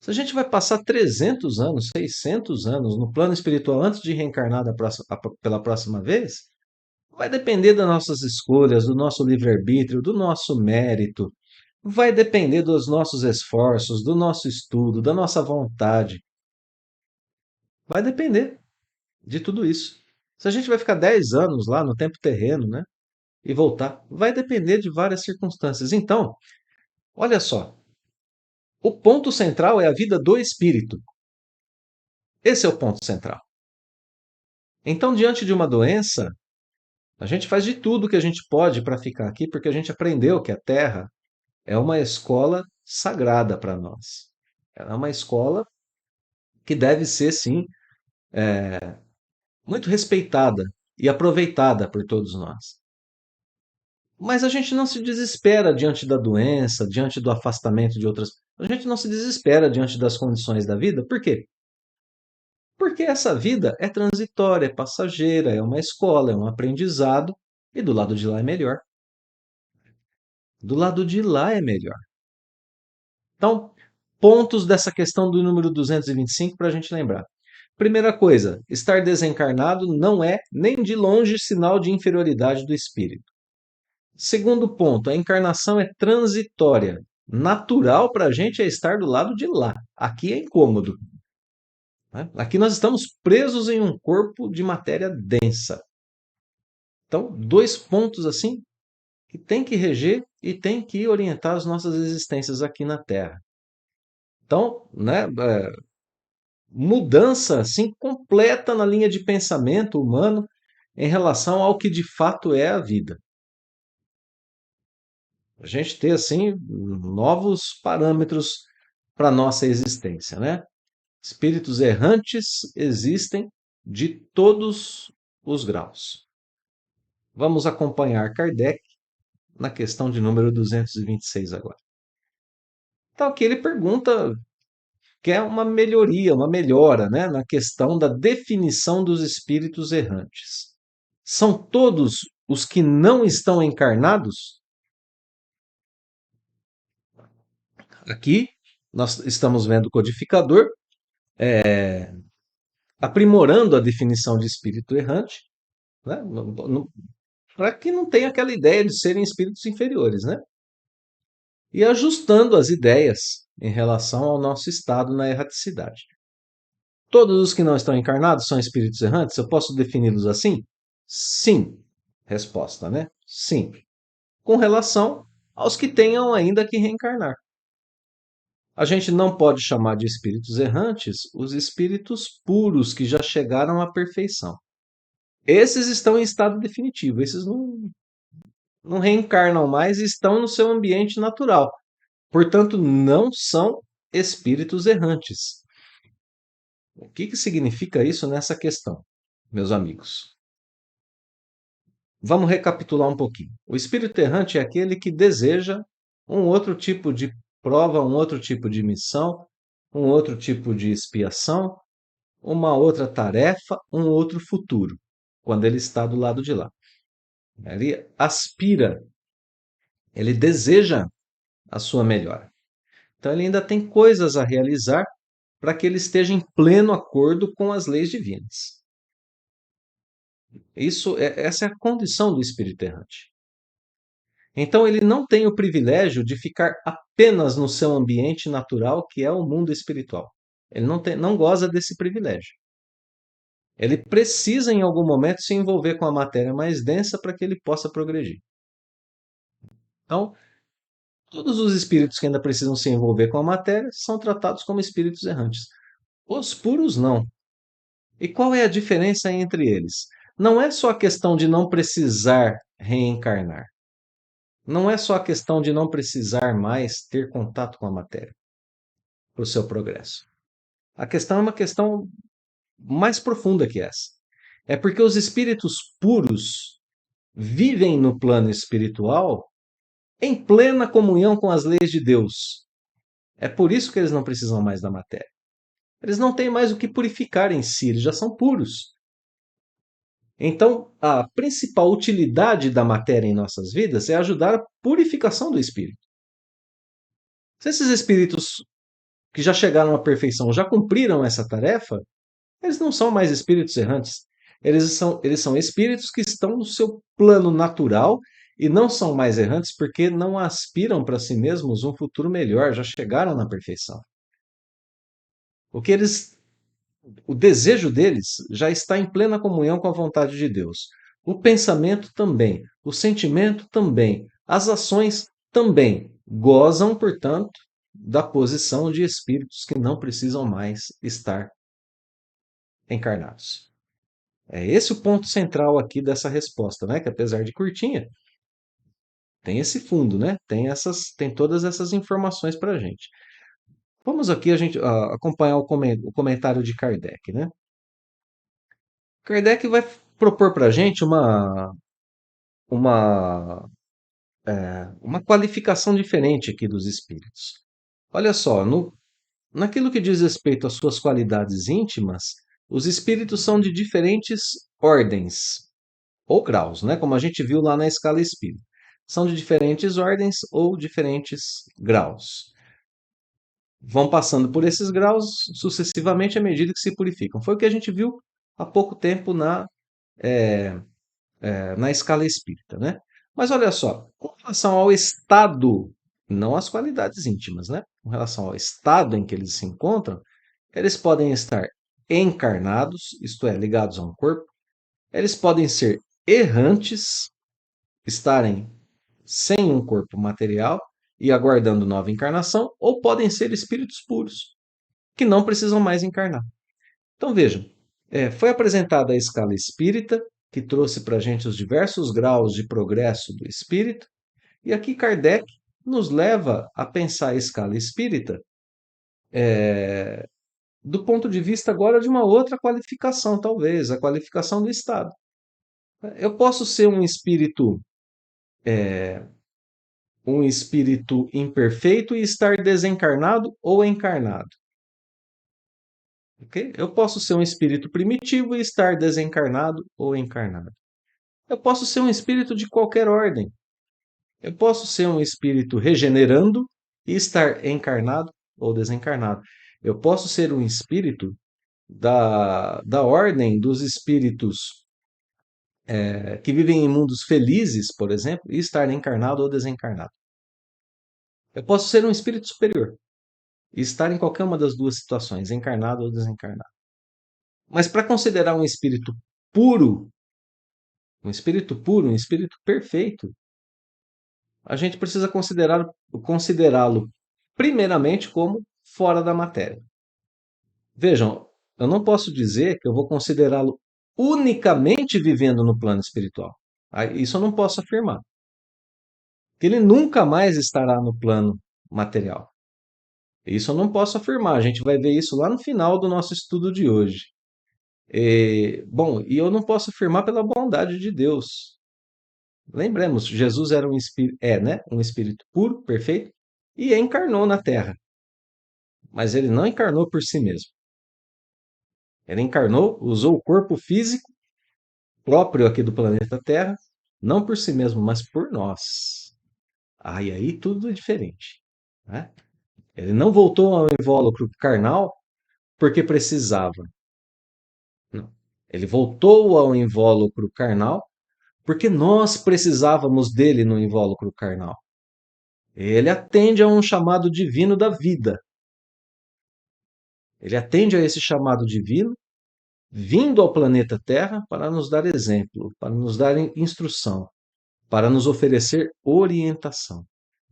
Se a gente vai passar 300 anos, 600 anos no plano espiritual antes de reencarnar pela próxima vez, vai depender das nossas escolhas, do nosso livre-arbítrio, do nosso mérito, vai depender dos nossos esforços, do nosso estudo, da nossa vontade. Vai depender de tudo isso. Se a gente vai ficar 10 anos lá no tempo terreno, né, e voltar, vai depender de várias circunstâncias. Então, olha só, o ponto central é a vida do espírito. Esse é o ponto central. Então, diante de uma doença, a gente faz de tudo que a gente pode para ficar aqui, porque a gente aprendeu que a Terra é uma escola sagrada para nós. Ela é uma escola que deve ser, sim, muito respeitada e aproveitada por todos nós. Mas a gente não se desespera diante da doença, diante do afastamento de outras. A gente não se desespera diante das condições da vida. Por quê? Porque essa vida é transitória, é passageira, é uma escola, é um aprendizado, e do lado de lá é melhor. Do lado de lá é melhor. Então, pontos dessa questão do número 225 para a gente lembrar. Primeira coisa, estar desencarnado não é nem de longe sinal de inferioridade do espírito. Segundo ponto, a encarnação é transitória. Natural para a gente é estar do lado de lá. Aqui é incômodo, né? Aqui nós estamos presos em um corpo de matéria densa. Então, dois pontos assim que tem que reger e tem que orientar as nossas existências aqui na Terra. Então, né, mudança assim completa na linha de pensamento humano em relação ao que de fato é a vida. A gente ter assim novos parâmetros para nossa existência, né? Espíritos errantes existem de todos os graus. Vamos acompanhar Kardec na questão de número 226 agora. Então aqui ele pergunta, quer uma melhoria, uma melhora, né, na questão da definição dos espíritos errantes. São todos os que não estão encarnados? Aqui nós estamos vendo o codificador aprimorando a definição de espírito errante, né, para que não tenha aquela ideia de serem espíritos inferiores, né? E ajustando as ideias em relação ao nosso estado na erraticidade. Todos os que não estão encarnados são espíritos errantes? Eu posso defini-los assim? Sim. Resposta, né? Sim. Com relação aos que tenham ainda que reencarnar. A gente não pode chamar de espíritos errantes os espíritos puros que já chegaram à perfeição. Esses estão em estado definitivo, esses não reencarnam mais e estão no seu ambiente natural. Portanto, não são espíritos errantes. O que significa isso nessa questão, meus amigos? Vamos recapitular um pouquinho. O espírito errante é aquele que deseja um outro tipo de prova, um outro tipo de missão, um outro tipo de expiação, uma outra tarefa, um outro futuro, quando ele está do lado de lá. Ele aspira, ele deseja a sua melhora. Então ele ainda tem coisas a realizar para que ele esteja em pleno acordo com as leis divinas. Essa é a condição do espírito errante. Então ele não tem o privilégio de ficar apenas no seu ambiente natural, que é o mundo espiritual. Ele não goza desse privilégio. Ele precisa, em algum momento, se envolver com a matéria mais densa para que ele possa progredir. Então, todos os espíritos que ainda precisam se envolver com a matéria são tratados como espíritos errantes. Os puros não. E qual é a diferença entre eles? Não é só a questão de não precisar reencarnar. Não é só a questão de não precisar mais ter contato com a matéria para o seu progresso. A questão é uma questão mais profunda que essa. É porque os espíritos puros vivem no plano espiritual em plena comunhão com as leis de Deus. É por isso que eles não precisam mais da matéria. Eles não têm mais o que purificar em si, eles já são puros. Então, a principal utilidade da matéria em nossas vidas é ajudar a purificação do espírito. Se esses espíritos que já chegaram à perfeição já cumpriram essa tarefa, eles não são mais espíritos errantes. Eles são espíritos que estão no seu plano natural e não são mais errantes porque não aspiram para si mesmos um futuro melhor, já chegaram na perfeição. O que eles O desejo deles já está em plena comunhão com a vontade de Deus. O pensamento também, o sentimento também, as ações também gozam, portanto, da posição de espíritos que não precisam mais estar encarnados. É esse o ponto central aqui dessa resposta, né? Que apesar de curtinha, tem esse fundo, né? Tem todas essas informações para a gente. Vamos aqui a gente acompanhar o comentário de Kardec, né? Kardec vai propor para a gente uma, uma qualificação diferente aqui dos espíritos. Olha só, naquilo que diz respeito às suas qualidades íntimas, os espíritos são de diferentes ordens ou graus, né? Como a gente viu lá na escala espírita. São de diferentes ordens ou diferentes graus. vão passando por esses graus sucessivamente à medida que se purificam. Foi o que a gente viu há pouco tempo na escala espírita, né? Mas olha só, com relação ao estado, não às qualidades íntimas, né? Com relação ao estado em que eles se encontram, eles podem estar encarnados, isto é, ligados a um corpo, eles podem ser errantes, estarem sem um corpo material e aguardando nova encarnação, ou podem ser espíritos puros, que não precisam mais encarnar. Então vejam, foi apresentada a escala espírita, que trouxe para a gente os diversos graus de progresso do espírito, e aqui Kardec nos leva a pensar a escala espírita do ponto de vista agora de uma outra qualificação, talvez, a qualificação do estado. Eu posso ser um espírito imperfeito e estar desencarnado ou encarnado. Okay? Eu posso ser um espírito primitivo e estar desencarnado ou encarnado. Eu posso ser um espírito de qualquer ordem. Eu posso ser um espírito regenerando e estar encarnado ou desencarnado. Eu posso ser um espírito da ordem dos espíritos que vivem em mundos felizes, por exemplo, e estar encarnado ou desencarnado. Eu posso ser um espírito superior e estar em qualquer uma das duas situações, encarnado ou desencarnado. Mas para considerar puro, um espírito puro, um espírito perfeito, a gente precisa considerá-lo primeiramente como fora da matéria. Vejam, eu não posso dizer que eu vou considerá-lo unicamente vivendo no plano espiritual. Isso eu não posso afirmar. Que ele nunca mais estará no plano material. Isso eu não posso afirmar. A gente vai ver isso lá no final do nosso estudo de hoje. E eu não posso afirmar pela bondade de Deus. Lembremos, Jesus era um espírito, né, um espírito puro, perfeito, e encarnou na Terra. Mas ele não encarnou por si mesmo. Ele encarnou, usou o corpo físico próprio aqui do planeta Terra, não por si mesmo, mas por nós. E aí tudo é diferente. Né? Ele não voltou ao invólucro carnal porque precisava. Não. Ele voltou ao invólucro carnal porque nós precisávamos dele no invólucro carnal. Ele atende a um chamado divino da vida. Ele atende a esse chamado divino, vindo ao planeta Terra para nos dar exemplo, para nos dar instrução, para nos oferecer orientação,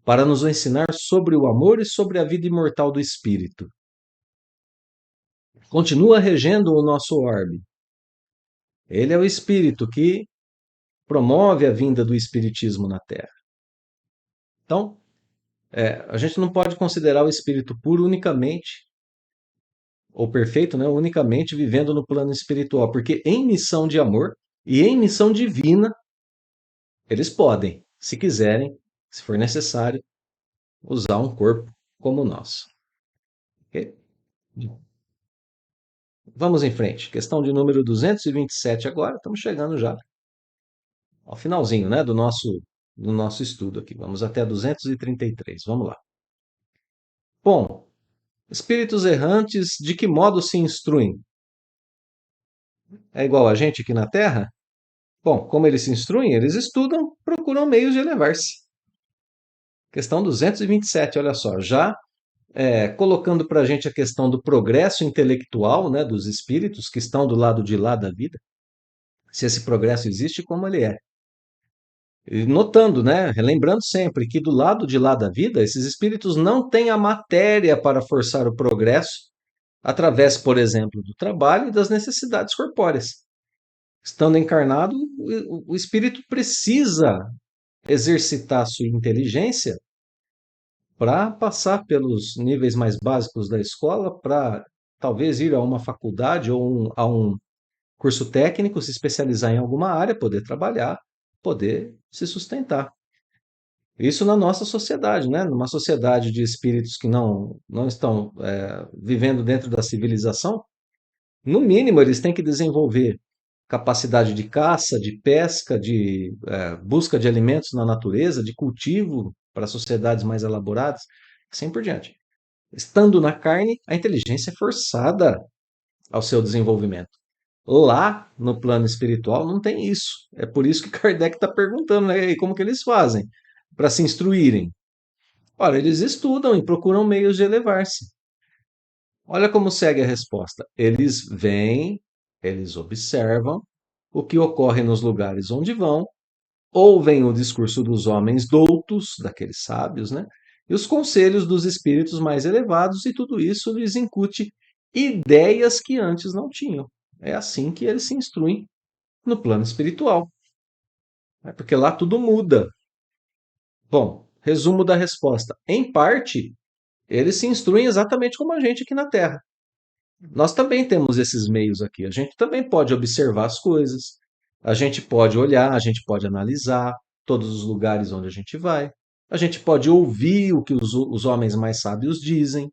para nos ensinar sobre o amor e sobre a vida imortal do espírito. Continua regendo o nosso orbe. Ele é o espírito que promove a vinda do espiritismo na Terra. Então, a gente não pode considerar o espírito puro unicamente, ou perfeito, né, unicamente vivendo no plano espiritual, porque em missão de amor e em missão divina, eles podem, se quiserem, se for necessário, usar um corpo como o nosso. Okay? Vamos em frente. Questão de número 227 agora. Estamos chegando já ao finalzinho, né, do nosso estudo aqui. Vamos até 233. Vamos lá. Bom, espíritos errantes, de que modo se instruem? É igual a gente aqui na Terra? Bom, como eles se instruem? Eles estudam, procuram meios de elevar-se. Questão 227, olha só. Já colocando para a gente a questão do progresso intelectual, né, dos espíritos que estão do lado de lá da vida, se esse progresso existe, como ele é. E notando, né, relembrando sempre que do lado de lá da vida, esses espíritos não têm a matéria para forçar o progresso através, por exemplo, do trabalho e das necessidades corpóreas. Estando encarnado, o espírito precisa exercitar sua inteligência para passar pelos níveis mais básicos da escola, para talvez ir a uma faculdade ou a um curso técnico, se especializar em alguma área, poder trabalhar, poder se sustentar. Isso na nossa sociedade, né? Numa sociedade de espíritos que não estão vivendo dentro da civilização, no mínimo eles têm que desenvolver capacidade de caça, de pesca, de busca de alimentos na natureza, de cultivo para sociedades mais elaboradas, assim por diante. Estando na carne, a inteligência é forçada ao seu desenvolvimento. Lá, no plano espiritual, não tem isso. É por isso que Kardec está perguntando, né, e como que eles fazem para se instruírem. Ora, eles estudam e procuram meios de elevar-se. Olha como segue a resposta. Eles veem, eles observam o que ocorre nos lugares onde vão, ouvem o discurso dos homens doutos, daqueles sábios, né? E os conselhos dos espíritos mais elevados, e tudo isso lhes incute ideias que antes não tinham. É assim que eles se instruem no plano espiritual, né? Porque lá tudo muda. Bom, resumo da resposta. Em parte, eles se instruem exatamente como a gente aqui na Terra. Nós também temos esses meios aqui. A gente também pode observar as coisas, a gente pode olhar, a gente pode analisar todos os lugares onde a gente vai, a gente pode ouvir o que os homens mais sábios dizem,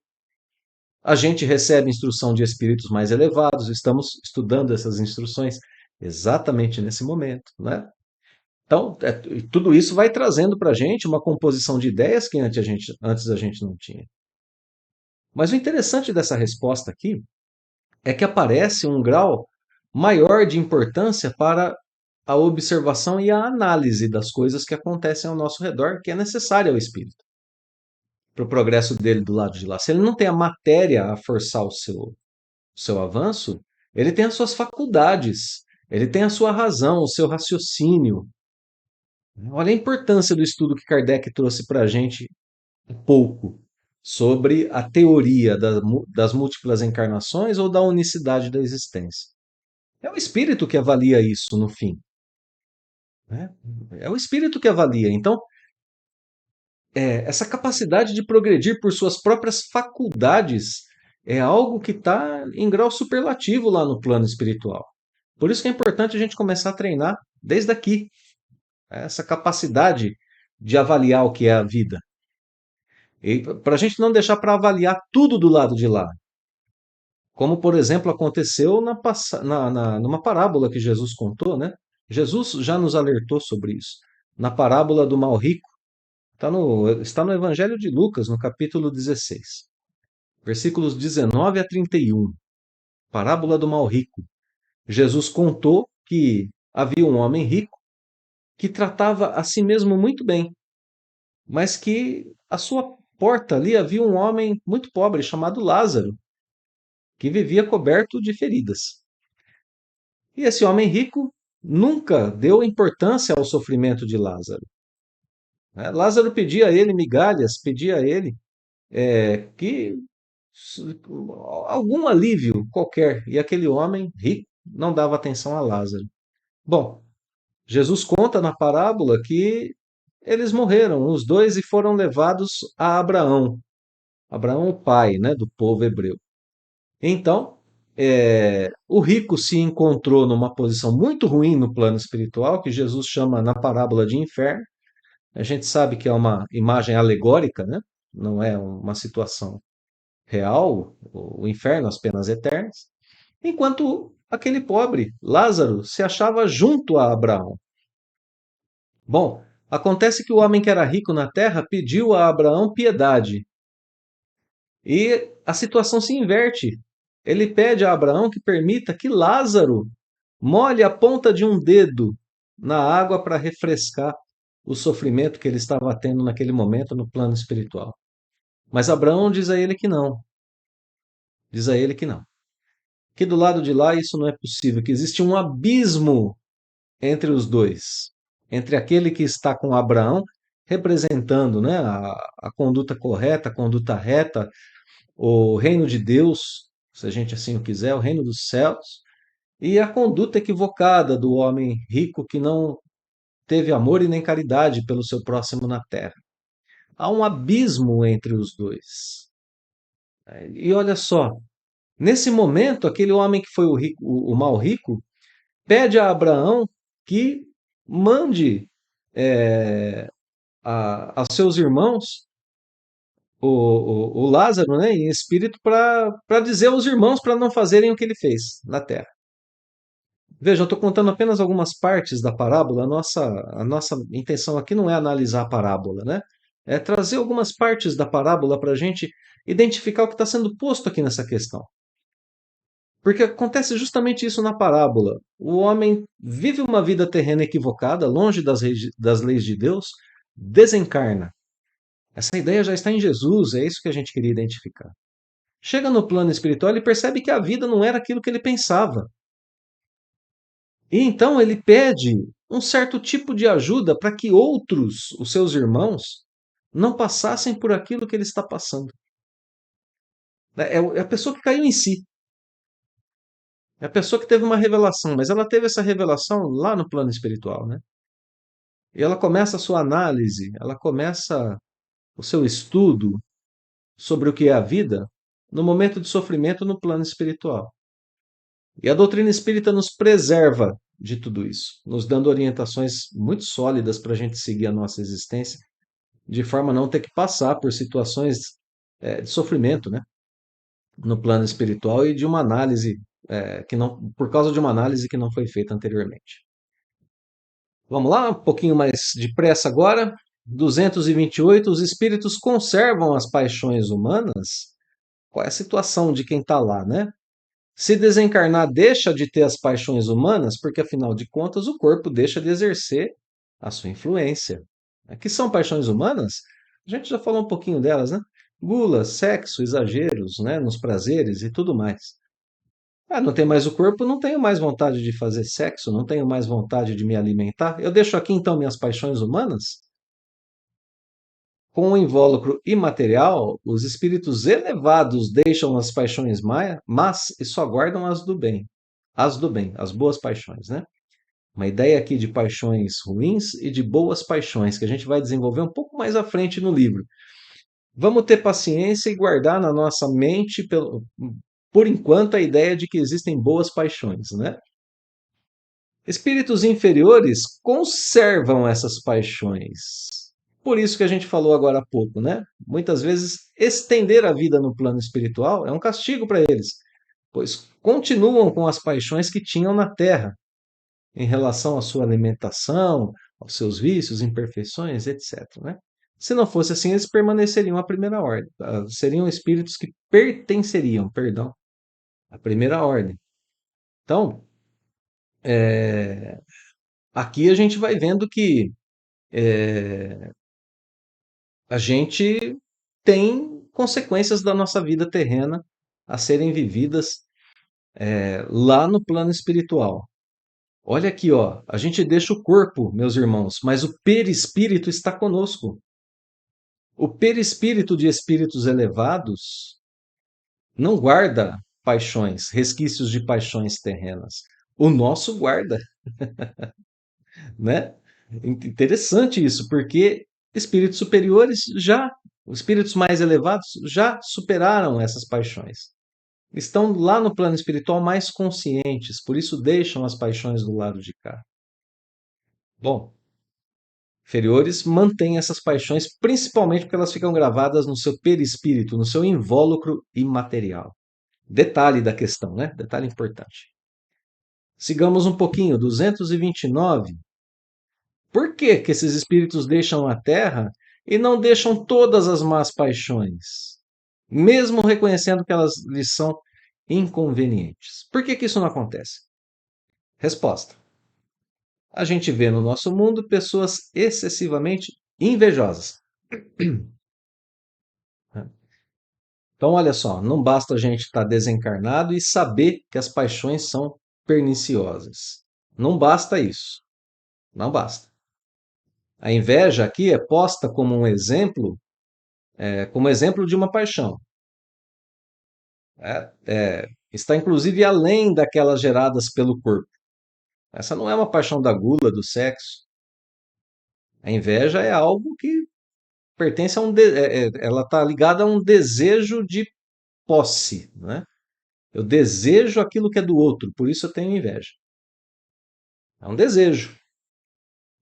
a gente recebe instrução de espíritos mais elevados, estamos estudando essas instruções exatamente nesse momento, né? Então, tudo isso vai trazendo para a gente uma composição de ideias que antes a gente não tinha. Mas o interessante dessa resposta aqui é que aparece um grau maior de importância para a observação e a análise das coisas que acontecem ao nosso redor, que é necessária ao espírito, para o progresso dele do lado de lá. Se ele não tem a matéria a forçar o seu avanço, ele tem as suas faculdades, ele tem a sua razão, o seu raciocínio. Olha a importância do estudo que Kardec trouxe para a gente um pouco sobre a teoria das múltiplas encarnações ou da unicidade da existência. É o espírito que avalia isso no fim, né? É o espírito que avalia. Então, essa capacidade de progredir por suas próprias faculdades é algo que está em grau superlativo lá no plano espiritual. Por isso que é importante a gente começar a treinar desde aqui, essa capacidade de avaliar o que é a vida. E para a gente não deixar para avaliar tudo do lado de lá. Como, por exemplo, aconteceu numa parábola que Jesus contou, né? Jesus já nos alertou sobre isso. Na parábola do mal rico, está no Evangelho de Lucas, no capítulo 16, versículos 19 a 31. Parábola do mal rico. Jesus contou que havia um homem rico que tratava a si mesmo muito bem, mas que à sua porta ali havia um homem muito pobre chamado Lázaro, que vivia coberto de feridas. E esse homem rico nunca deu importância ao sofrimento de Lázaro, né? Lázaro pedia a ele migalhas, pedia a ele que algum alívio qualquer, e aquele homem rico não dava atenção a Lázaro. Bom, Jesus conta na parábola que eles morreram, os dois, e foram levados a Abraão. Abraão, o pai, né, do povo hebreu. Então, o rico se encontrou numa posição muito ruim no plano espiritual, que Jesus chama na parábola de inferno. A gente sabe que é uma imagem alegórica, né? Não é uma situação real, o inferno, as penas eternas. Enquanto aquele pobre, Lázaro, se achava junto a Abraão. Bom, acontece que o homem que era rico na terra pediu a Abraão piedade. E a situação se inverte. Ele pede a Abraão que permita que Lázaro molhe a ponta de um dedo na água para refrescar o sofrimento que ele estava tendo naquele momento no plano espiritual. Mas Abraão diz a ele que não. Diz a ele que não. Que do lado de lá isso não é possível, que existe um abismo entre os dois. Entre aquele que está com Abraão, representando, né, a conduta correta, a conduta reta, o reino de Deus, se a gente assim o quiser, o reino dos céus, e a conduta equivocada do homem rico que não teve amor e nem caridade pelo seu próximo na terra. Há um abismo entre os dois. E olha só, nesse momento, aquele homem que foi o mal rico pede a Abraão que mande aos seus irmãos o Lázaro, né, em espírito, para dizer aos irmãos para não fazerem o que ele fez na terra. Veja, eu estou contando apenas algumas partes da parábola. A nossa intenção aqui não é analisar a parábola, né? trazer algumas partes da parábola para a gente identificar o que está sendo posto aqui nessa questão. Porque acontece justamente isso na parábola. O homem vive uma vida terrena equivocada, longe das leis de Deus, desencarna. Essa ideia já está em Jesus, é isso que a gente queria identificar. Chega no plano espiritual e percebe que a vida não era aquilo que ele pensava. E então ele pede um certo tipo de ajuda para que outros, os seus irmãos, não passassem por aquilo que ele está passando. É a pessoa que caiu em si. É a pessoa que teve uma revelação, mas ela teve essa revelação lá no plano espiritual, né? E ela começa a sua análise, ela começa o seu estudo sobre o que é a vida no momento de sofrimento no plano espiritual. E a doutrina espírita nos preserva de tudo isso, nos dando orientações muito sólidas para a gente seguir a nossa existência, de forma a não ter que passar por situações de sofrimento, né? No plano espiritual e de uma análise que não, por causa de uma análise que não foi feita anteriormente. Vamos lá, um pouquinho mais depressa agora. 228. Os espíritos conservam as paixões humanas? Qual é a situação de quem está lá, né? Se desencarnar, deixa de ter as paixões humanas, porque afinal de contas o corpo deixa de exercer a sua influência. Que são paixões humanas? A gente já falou um pouquinho delas, né? Gula, sexo, exageros, né? Nos prazeres e tudo mais. Ah, não tenho mais o corpo, não tenho mais vontade de fazer sexo, não tenho mais vontade de me alimentar. Eu deixo aqui então minhas paixões humanas? Com o invólucro imaterial, os espíritos elevados deixam as paixões más e só guardam as do bem. As do bem, as boas paixões, né? Uma ideia aqui de paixões ruins e de boas paixões, que a gente vai desenvolver um pouco mais à frente no livro. Vamos ter paciência e guardar na nossa mente, por enquanto, a ideia de que existem boas paixões, né? Espíritos inferiores conservam essas paixões. Por isso que a gente falou agora há pouco, né? Muitas vezes estender a vida no plano espiritual é um castigo para eles, pois continuam com as paixões que tinham na Terra, em relação à sua alimentação, aos seus vícios, imperfeições, etc. Né? Se não fosse assim, eles permaneceriam à primeira ordem. Seriam espíritos que pertenceriam, perdão, à primeira ordem. Então, aqui a gente vai vendo que a gente tem consequências da nossa vida terrena a serem vividas lá no plano espiritual. Olha aqui, ó, a gente deixa o corpo, meus irmãos, mas o perispírito está conosco. O perispírito de espíritos elevados não guarda paixões, resquícios de paixões terrenas. O nosso guarda, né? Interessante isso, porque espíritos superiores já, os espíritos mais elevados já superaram essas paixões. Estão lá no plano espiritual mais conscientes, por isso deixam as paixões do lado de cá. Bom, inferiores mantêm essas paixões principalmente porque elas ficam gravadas no seu perispírito, no seu invólucro imaterial. Detalhe da questão, né? Detalhe importante. Sigamos um pouquinho, 229. Por que que esses espíritos deixam a Terra e não deixam todas as más paixões, mesmo reconhecendo que elas lhes são inconvenientes? Por que que isso não acontece? Resposta: a gente vê no nosso mundo pessoas excessivamente invejosas. Então, olha só, não basta a gente estar desencarnado e saber que as paixões são perniciosas. Não basta isso. Não basta. A inveja aqui é posta como um exemplo, como exemplo de uma paixão. Está inclusive além daquelas geradas pelo corpo. Essa não é uma paixão da gula, do sexo. A inveja é algo que pertence a ela está ligada a um desejo de posse, né? Eu desejo aquilo que é do outro, por isso eu tenho inveja. É um desejo.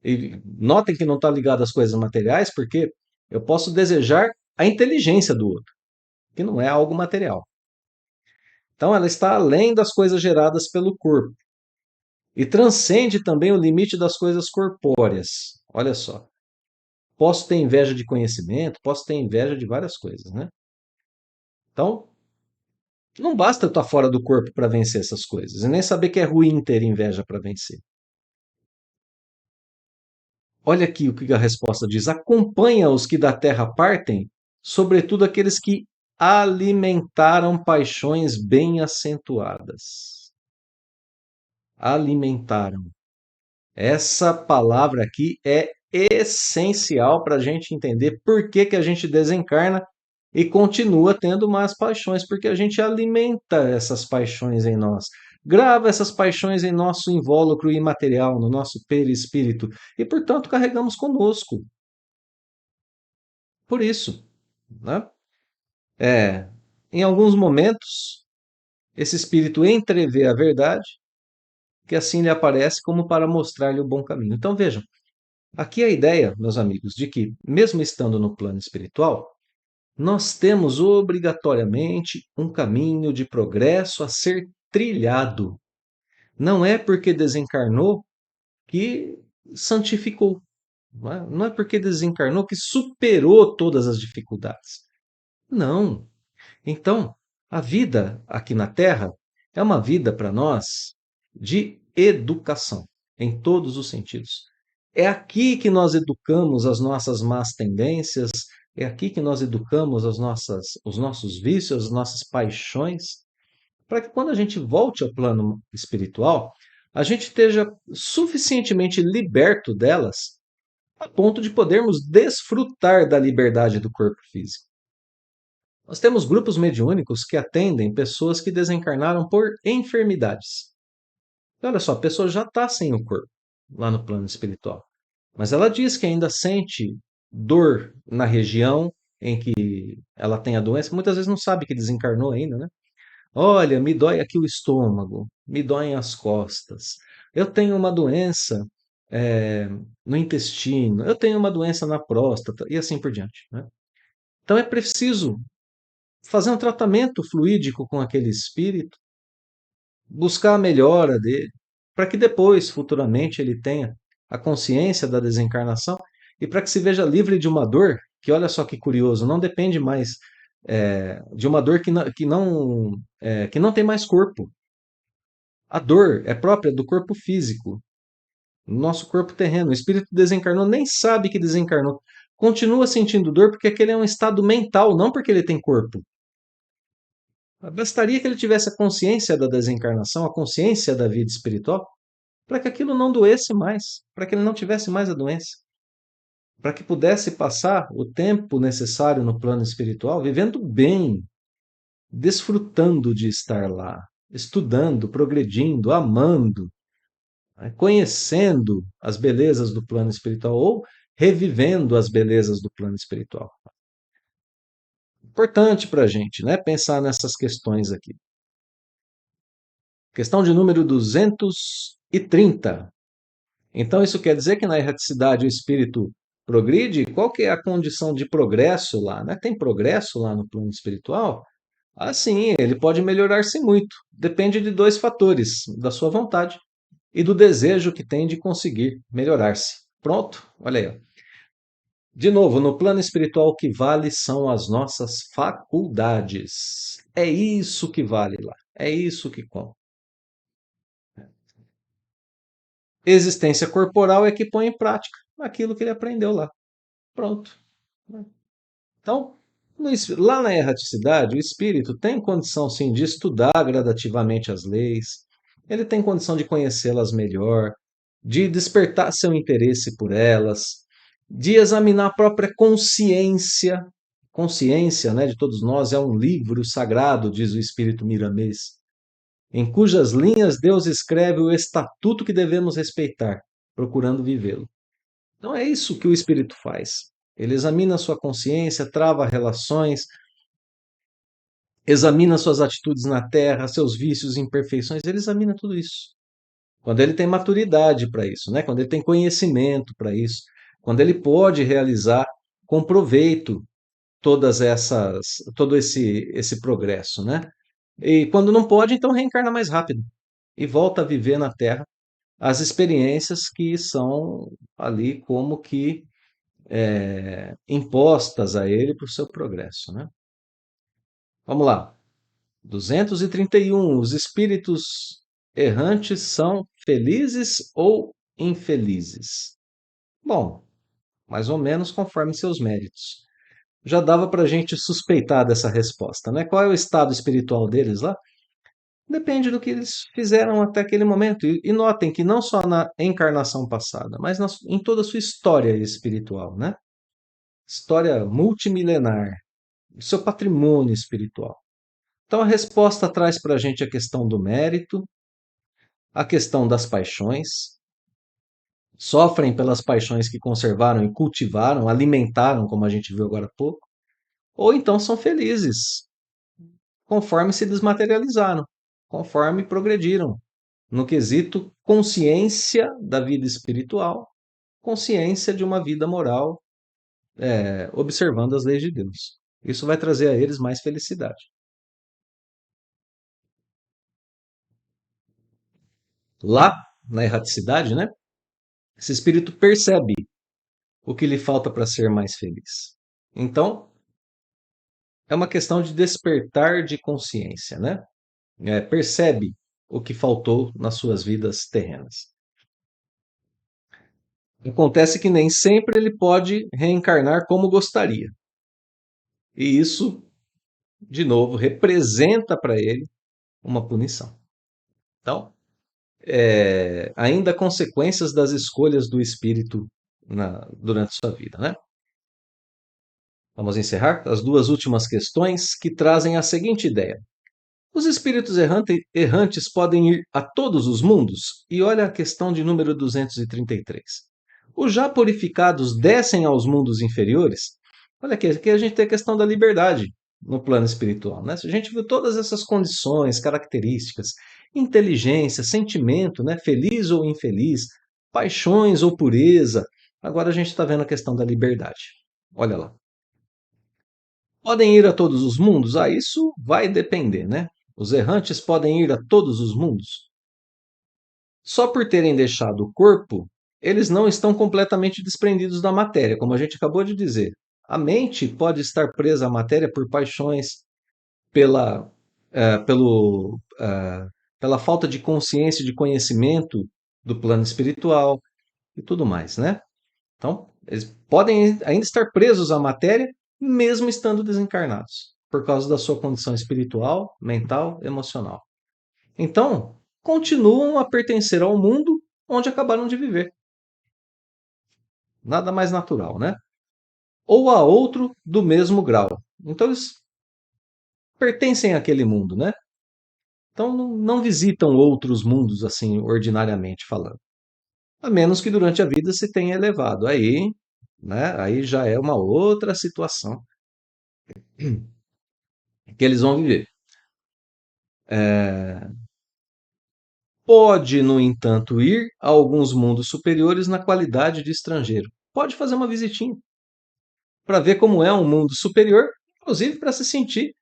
E notem que não está ligado às coisas materiais, porque eu posso desejar a inteligência do outro, que não é algo material. Então ela está além das coisas geradas pelo corpo e transcende também o limite das coisas corpóreas. Olha só. posso ter inveja de conhecimento, posso ter inveja de várias coisas, né? Então, não basta eu estar fora do corpo para vencer essas coisas, e nem saber que é ruim ter inveja para vencer. Olha aqui o que a resposta diz: acompanha os que da terra partem, sobretudo aqueles que alimentaram paixões bem acentuadas. Alimentaram. Essa palavra aqui é essencial para a gente entender por que a gente desencarna e continua tendo más paixões, porque a gente alimenta essas paixões em nós. Grava essas paixões em nosso invólucro imaterial, no nosso perispírito, e portanto carregamos conosco. Por isso, né? É, em alguns momentos, esse espírito entrevê a verdade, que assim lhe aparece como para mostrar-lhe o bom caminho. Então vejam, aqui a ideia, meus amigos, de que, mesmo estando no plano espiritual, nós temos obrigatoriamente um caminho de progresso a ser trilhado. Não é porque desencarnou que santificou. Não é porque desencarnou que superou todas as dificuldades. Não. Então, a vida aqui na Terra é uma vida para nós de educação, em todos os sentidos. É aqui que nós educamos as nossas más tendências, é aqui que nós educamos os nossos vícios, as nossas paixões, para que quando a gente volte ao plano espiritual, a gente esteja suficientemente liberto delas a ponto de podermos desfrutar da liberdade do corpo físico. Nós temos grupos mediúnicos que atendem pessoas que desencarnaram por enfermidades. E olha só, a pessoa já está sem o corpo lá no plano espiritual, mas ela diz que ainda sente dor na região em que ela tem a doença. Muitas vezes não sabe que desencarnou ainda, né? Olha, me dói aqui o estômago, me doem as costas. Eu tenho uma doença no intestino, eu tenho uma doença na próstata e assim por diante, né? Então é preciso fazer um tratamento fluídico com aquele espírito, buscar a melhora dele, para que depois, futuramente, ele tenha a consciência da desencarnação e para que se veja livre de uma dor que, olha só que curioso, não depende mais de uma dor que não tem mais corpo. A dor é própria do corpo físico, nosso corpo terreno. O espírito desencarnou, nem sabe que desencarnou. Continua sentindo dor porque aquele é um estado mental, não porque ele tem corpo. Bastaria que ele tivesse a consciência da desencarnação, a consciência da vida espiritual, para que aquilo não doesse mais, para que ele não tivesse mais a doença, para que pudesse passar o tempo necessário no plano espiritual vivendo bem, desfrutando de estar lá, estudando, progredindo, amando, né, conhecendo as belezas do plano espiritual ou revivendo as belezas do plano espiritual. Importante para a gente, né, pensar nessas questões aqui. Questão de número 230. Então, isso quer dizer que na erraticidade o espírito progride? Qual que é a condição de progresso lá? Né? Tem progresso lá no plano espiritual? Ah, sim, ele pode melhorar-se muito. Depende de dois fatores: da sua vontade e do desejo que tem de conseguir melhorar-se. Pronto, olha aí. Ó. De novo, no plano espiritual o que vale são as nossas faculdades. É isso que vale lá. É isso que conta. Existência corporal é que põe em prática aquilo que ele aprendeu lá. Pronto. Então, lá na erraticidade, o espírito tem condição, sim, de estudar gradativamente as leis, ele tem condição de conhecê-las melhor, de despertar seu interesse por elas, de examinar a própria consciência. Consciência, né, de todos nós é um livro sagrado, diz o espírito Miramês, em cujas linhas Deus escreve o estatuto que devemos respeitar, procurando vivê-lo. Então é isso que o espírito faz. Ele examina a sua consciência, trava relações, examina suas atitudes na terra, seus vícios e imperfeições, ele examina tudo isso. Quando ele tem maturidade para isso, né? Quando ele tem conhecimento para isso, quando ele pode realizar com proveito todo esse progresso, né? E quando não pode, então reencarna mais rápido e volta a viver na Terra as experiências que são ali como que impostas a ele para o seu progresso, né? Vamos lá. 231. Os espíritos errantes são felizes ou infelizes? Bom, mais ou menos conforme seus méritos. Já dava para a gente suspeitar dessa resposta, né? Qual é o estado espiritual deles lá? Depende do que eles fizeram até aquele momento. E notem que não só na encarnação passada, mas em toda a sua história espiritual, né? História multimilenar, seu patrimônio espiritual. Então a resposta traz para a gente a questão do mérito, a questão das paixões, sofrem pelas paixões que conservaram e cultivaram, alimentaram, como a gente viu agora há pouco, ou então são felizes, conforme se desmaterializaram, conforme progrediram no quesito consciência da vida espiritual, consciência de uma vida moral, observando as leis de Deus. Isso vai trazer a eles mais felicidade. Lá, na erraticidade, né? Esse espírito percebe o que lhe falta para ser mais feliz. Então, é uma questão de despertar de consciência, né? Percebe o que faltou nas suas vidas terrenas. Acontece que nem sempre ele pode reencarnar como gostaria. E isso, de novo, representa para ele uma punição. Então, ainda consequências das escolhas do espírito durante sua vida, né? Vamos encerrar as duas últimas questões que trazem a seguinte ideia. Os espíritos errantes podem ir a todos os mundos? E olha a questão de número 233. Os já purificados descem aos mundos inferiores? Olha aqui a gente tem a questão da liberdade no plano espiritual, né? Se a gente viu todas essas condições, características, inteligência, sentimento, né? Feliz ou infeliz, paixões ou pureza, agora a gente está vendo a questão da liberdade. Olha lá. Podem ir a todos os mundos? Ah, isso vai depender, né? Os errantes podem ir a todos os mundos? Só por terem deixado o corpo, eles não estão completamente desprendidos da matéria, como a gente acabou de dizer. A mente pode estar presa à matéria por paixões, pela, pela falta de consciência e de conhecimento do plano espiritual e tudo mais, né? Então, eles podem ainda estar presos à matéria, mesmo estando desencarnados, por causa da sua condição espiritual, mental, emocional. Então, continuam a pertencer ao mundo onde acabaram de viver. Nada mais natural, né? Ou a outro do mesmo grau. Então, eles pertencem àquele mundo, né? Então, não visitam outros mundos, assim, ordinariamente falando. A menos que durante a vida se tenha elevado. Aí, né, aí já é uma outra situação que eles vão viver. Pode, no entanto, ir a alguns mundos superiores na qualidade de estrangeiro. Pode fazer uma visitinha para ver como é um mundo superior, inclusive para se sentir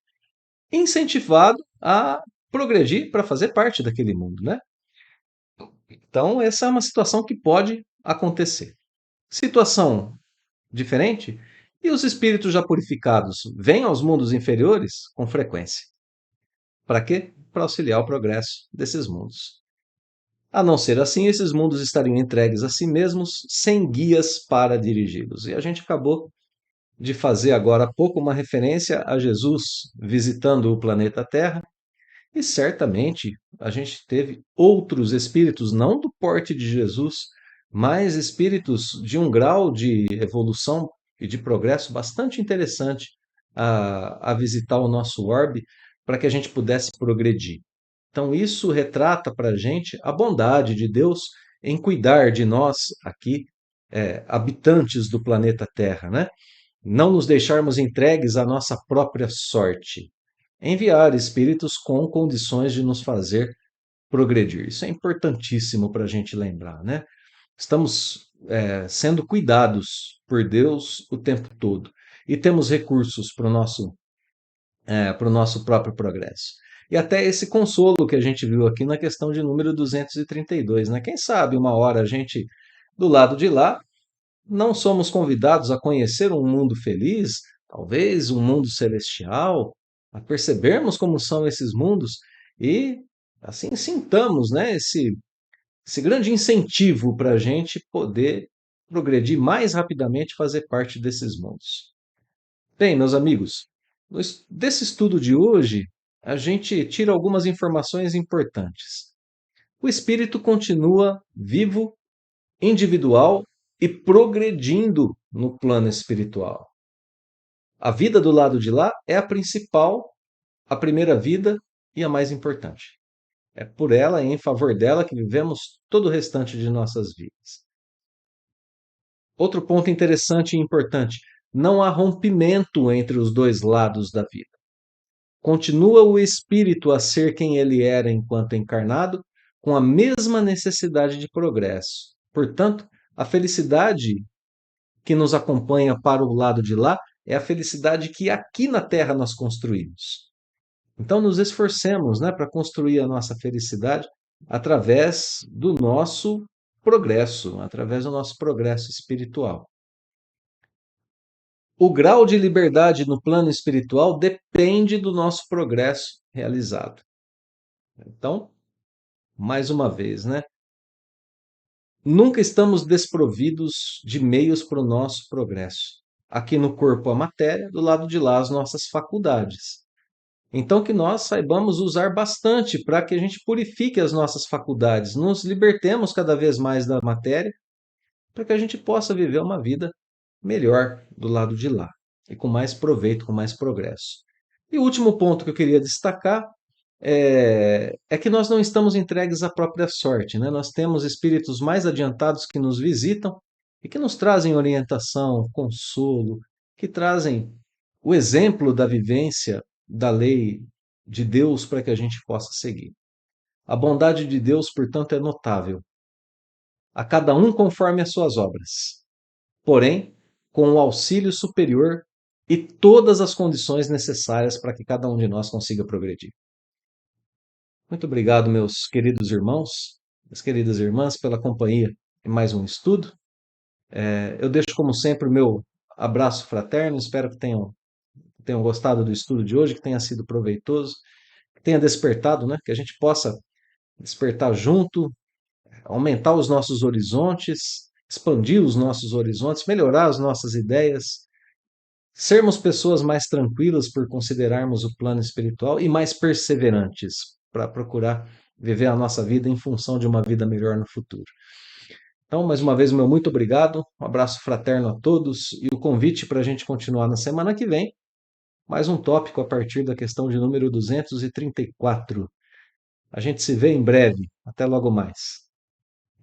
incentivado a progredir para fazer parte daquele mundo, né? Então, essa é uma situação que pode acontecer. Situação diferente, e os espíritos já purificados vêm aos mundos inferiores com frequência. Para quê? Para auxiliar o progresso desses mundos. A não ser assim, esses mundos estariam entregues a si mesmos, sem guias para dirigi-los. E a gente acabou de fazer agora há pouco uma referência a Jesus visitando o planeta Terra, e certamente a gente teve outros espíritos, não do porte de Jesus, mas espíritos de um grau de evolução e de progresso bastante interessante a visitar o nosso orbe para que a gente pudesse progredir. Então, isso retrata para a gente a bondade de Deus em cuidar de nós aqui, habitantes do planeta Terra, né? Não nos deixarmos entregues à nossa própria sorte. Enviar espíritos com condições de nos fazer progredir. Isso é importantíssimo para a gente lembrar, né? Estamos sendo cuidados por Deus o tempo todo e temos recursos para o nosso próprio progresso. E até esse consolo que a gente viu aqui na questão de número 232, né? Quem sabe uma hora a gente, do lado de lá, Não somos convidados a conhecer um mundo feliz, talvez um mundo celestial, a percebermos como são esses mundos e assim sintamos, né, esse grande incentivo para a gente poder progredir mais rapidamente e fazer parte desses mundos. Bem, meus amigos, desse estudo de hoje, a gente tira algumas informações importantes. O espírito continua vivo, individual e progredindo no plano espiritual. A vida do lado de lá é a principal, a primeira vida e a mais importante. É por ela e em favor dela que vivemos todo o restante de nossas vidas. Outro ponto interessante e importante: não há rompimento entre os dois lados da vida. Continua o espírito a ser quem ele era enquanto encarnado, com a mesma necessidade de progresso. Portanto, a felicidade que nos acompanha para o lado de lá é a felicidade que aqui na Terra nós construímos. Então, nos esforcemos, né, para construir a nossa felicidade através do nosso progresso, através do nosso progresso espiritual. O grau de liberdade no plano espiritual depende do nosso progresso realizado. Então, mais uma vez, né? Nunca estamos desprovidos de meios para o nosso progresso. Aqui no corpo a matéria, do lado de lá as nossas faculdades. Então que nós saibamos usar bastante para que a gente purifique as nossas faculdades, nos libertemos cada vez mais da matéria, para que a gente possa viver uma vida melhor do lado de lá e com mais proveito, com mais progresso. E o último ponto que eu queria destacar é que nós não estamos entregues à própria sorte, né? Nós temos espíritos mais adiantados que nos visitam e que nos trazem orientação, consolo, que trazem o exemplo da vivência da lei de Deus para que a gente possa seguir. A bondade de Deus, portanto, é notável, a cada um conforme as suas obras, porém, com o auxílio superior e todas as condições necessárias para que cada um de nós consiga progredir. Muito obrigado, meus queridos irmãos, minhas queridas irmãs, pela companhia em mais um estudo. Eu deixo, como sempre, o meu abraço fraterno. Espero que tenham gostado do estudo de hoje, que tenha sido proveitoso, que tenha despertado, né? Que a gente possa despertar junto, aumentar os nossos horizontes, expandir os nossos horizontes, melhorar as nossas ideias, sermos pessoas mais tranquilas por considerarmos o plano espiritual e mais perseverantes para procurar viver a nossa vida em função de uma vida melhor no futuro. Então, mais uma vez, meu muito obrigado, um abraço fraterno a todos e o convite para a gente continuar na semana que vem, mais um tópico a partir da questão de número 234. A gente se vê em breve. Até logo mais.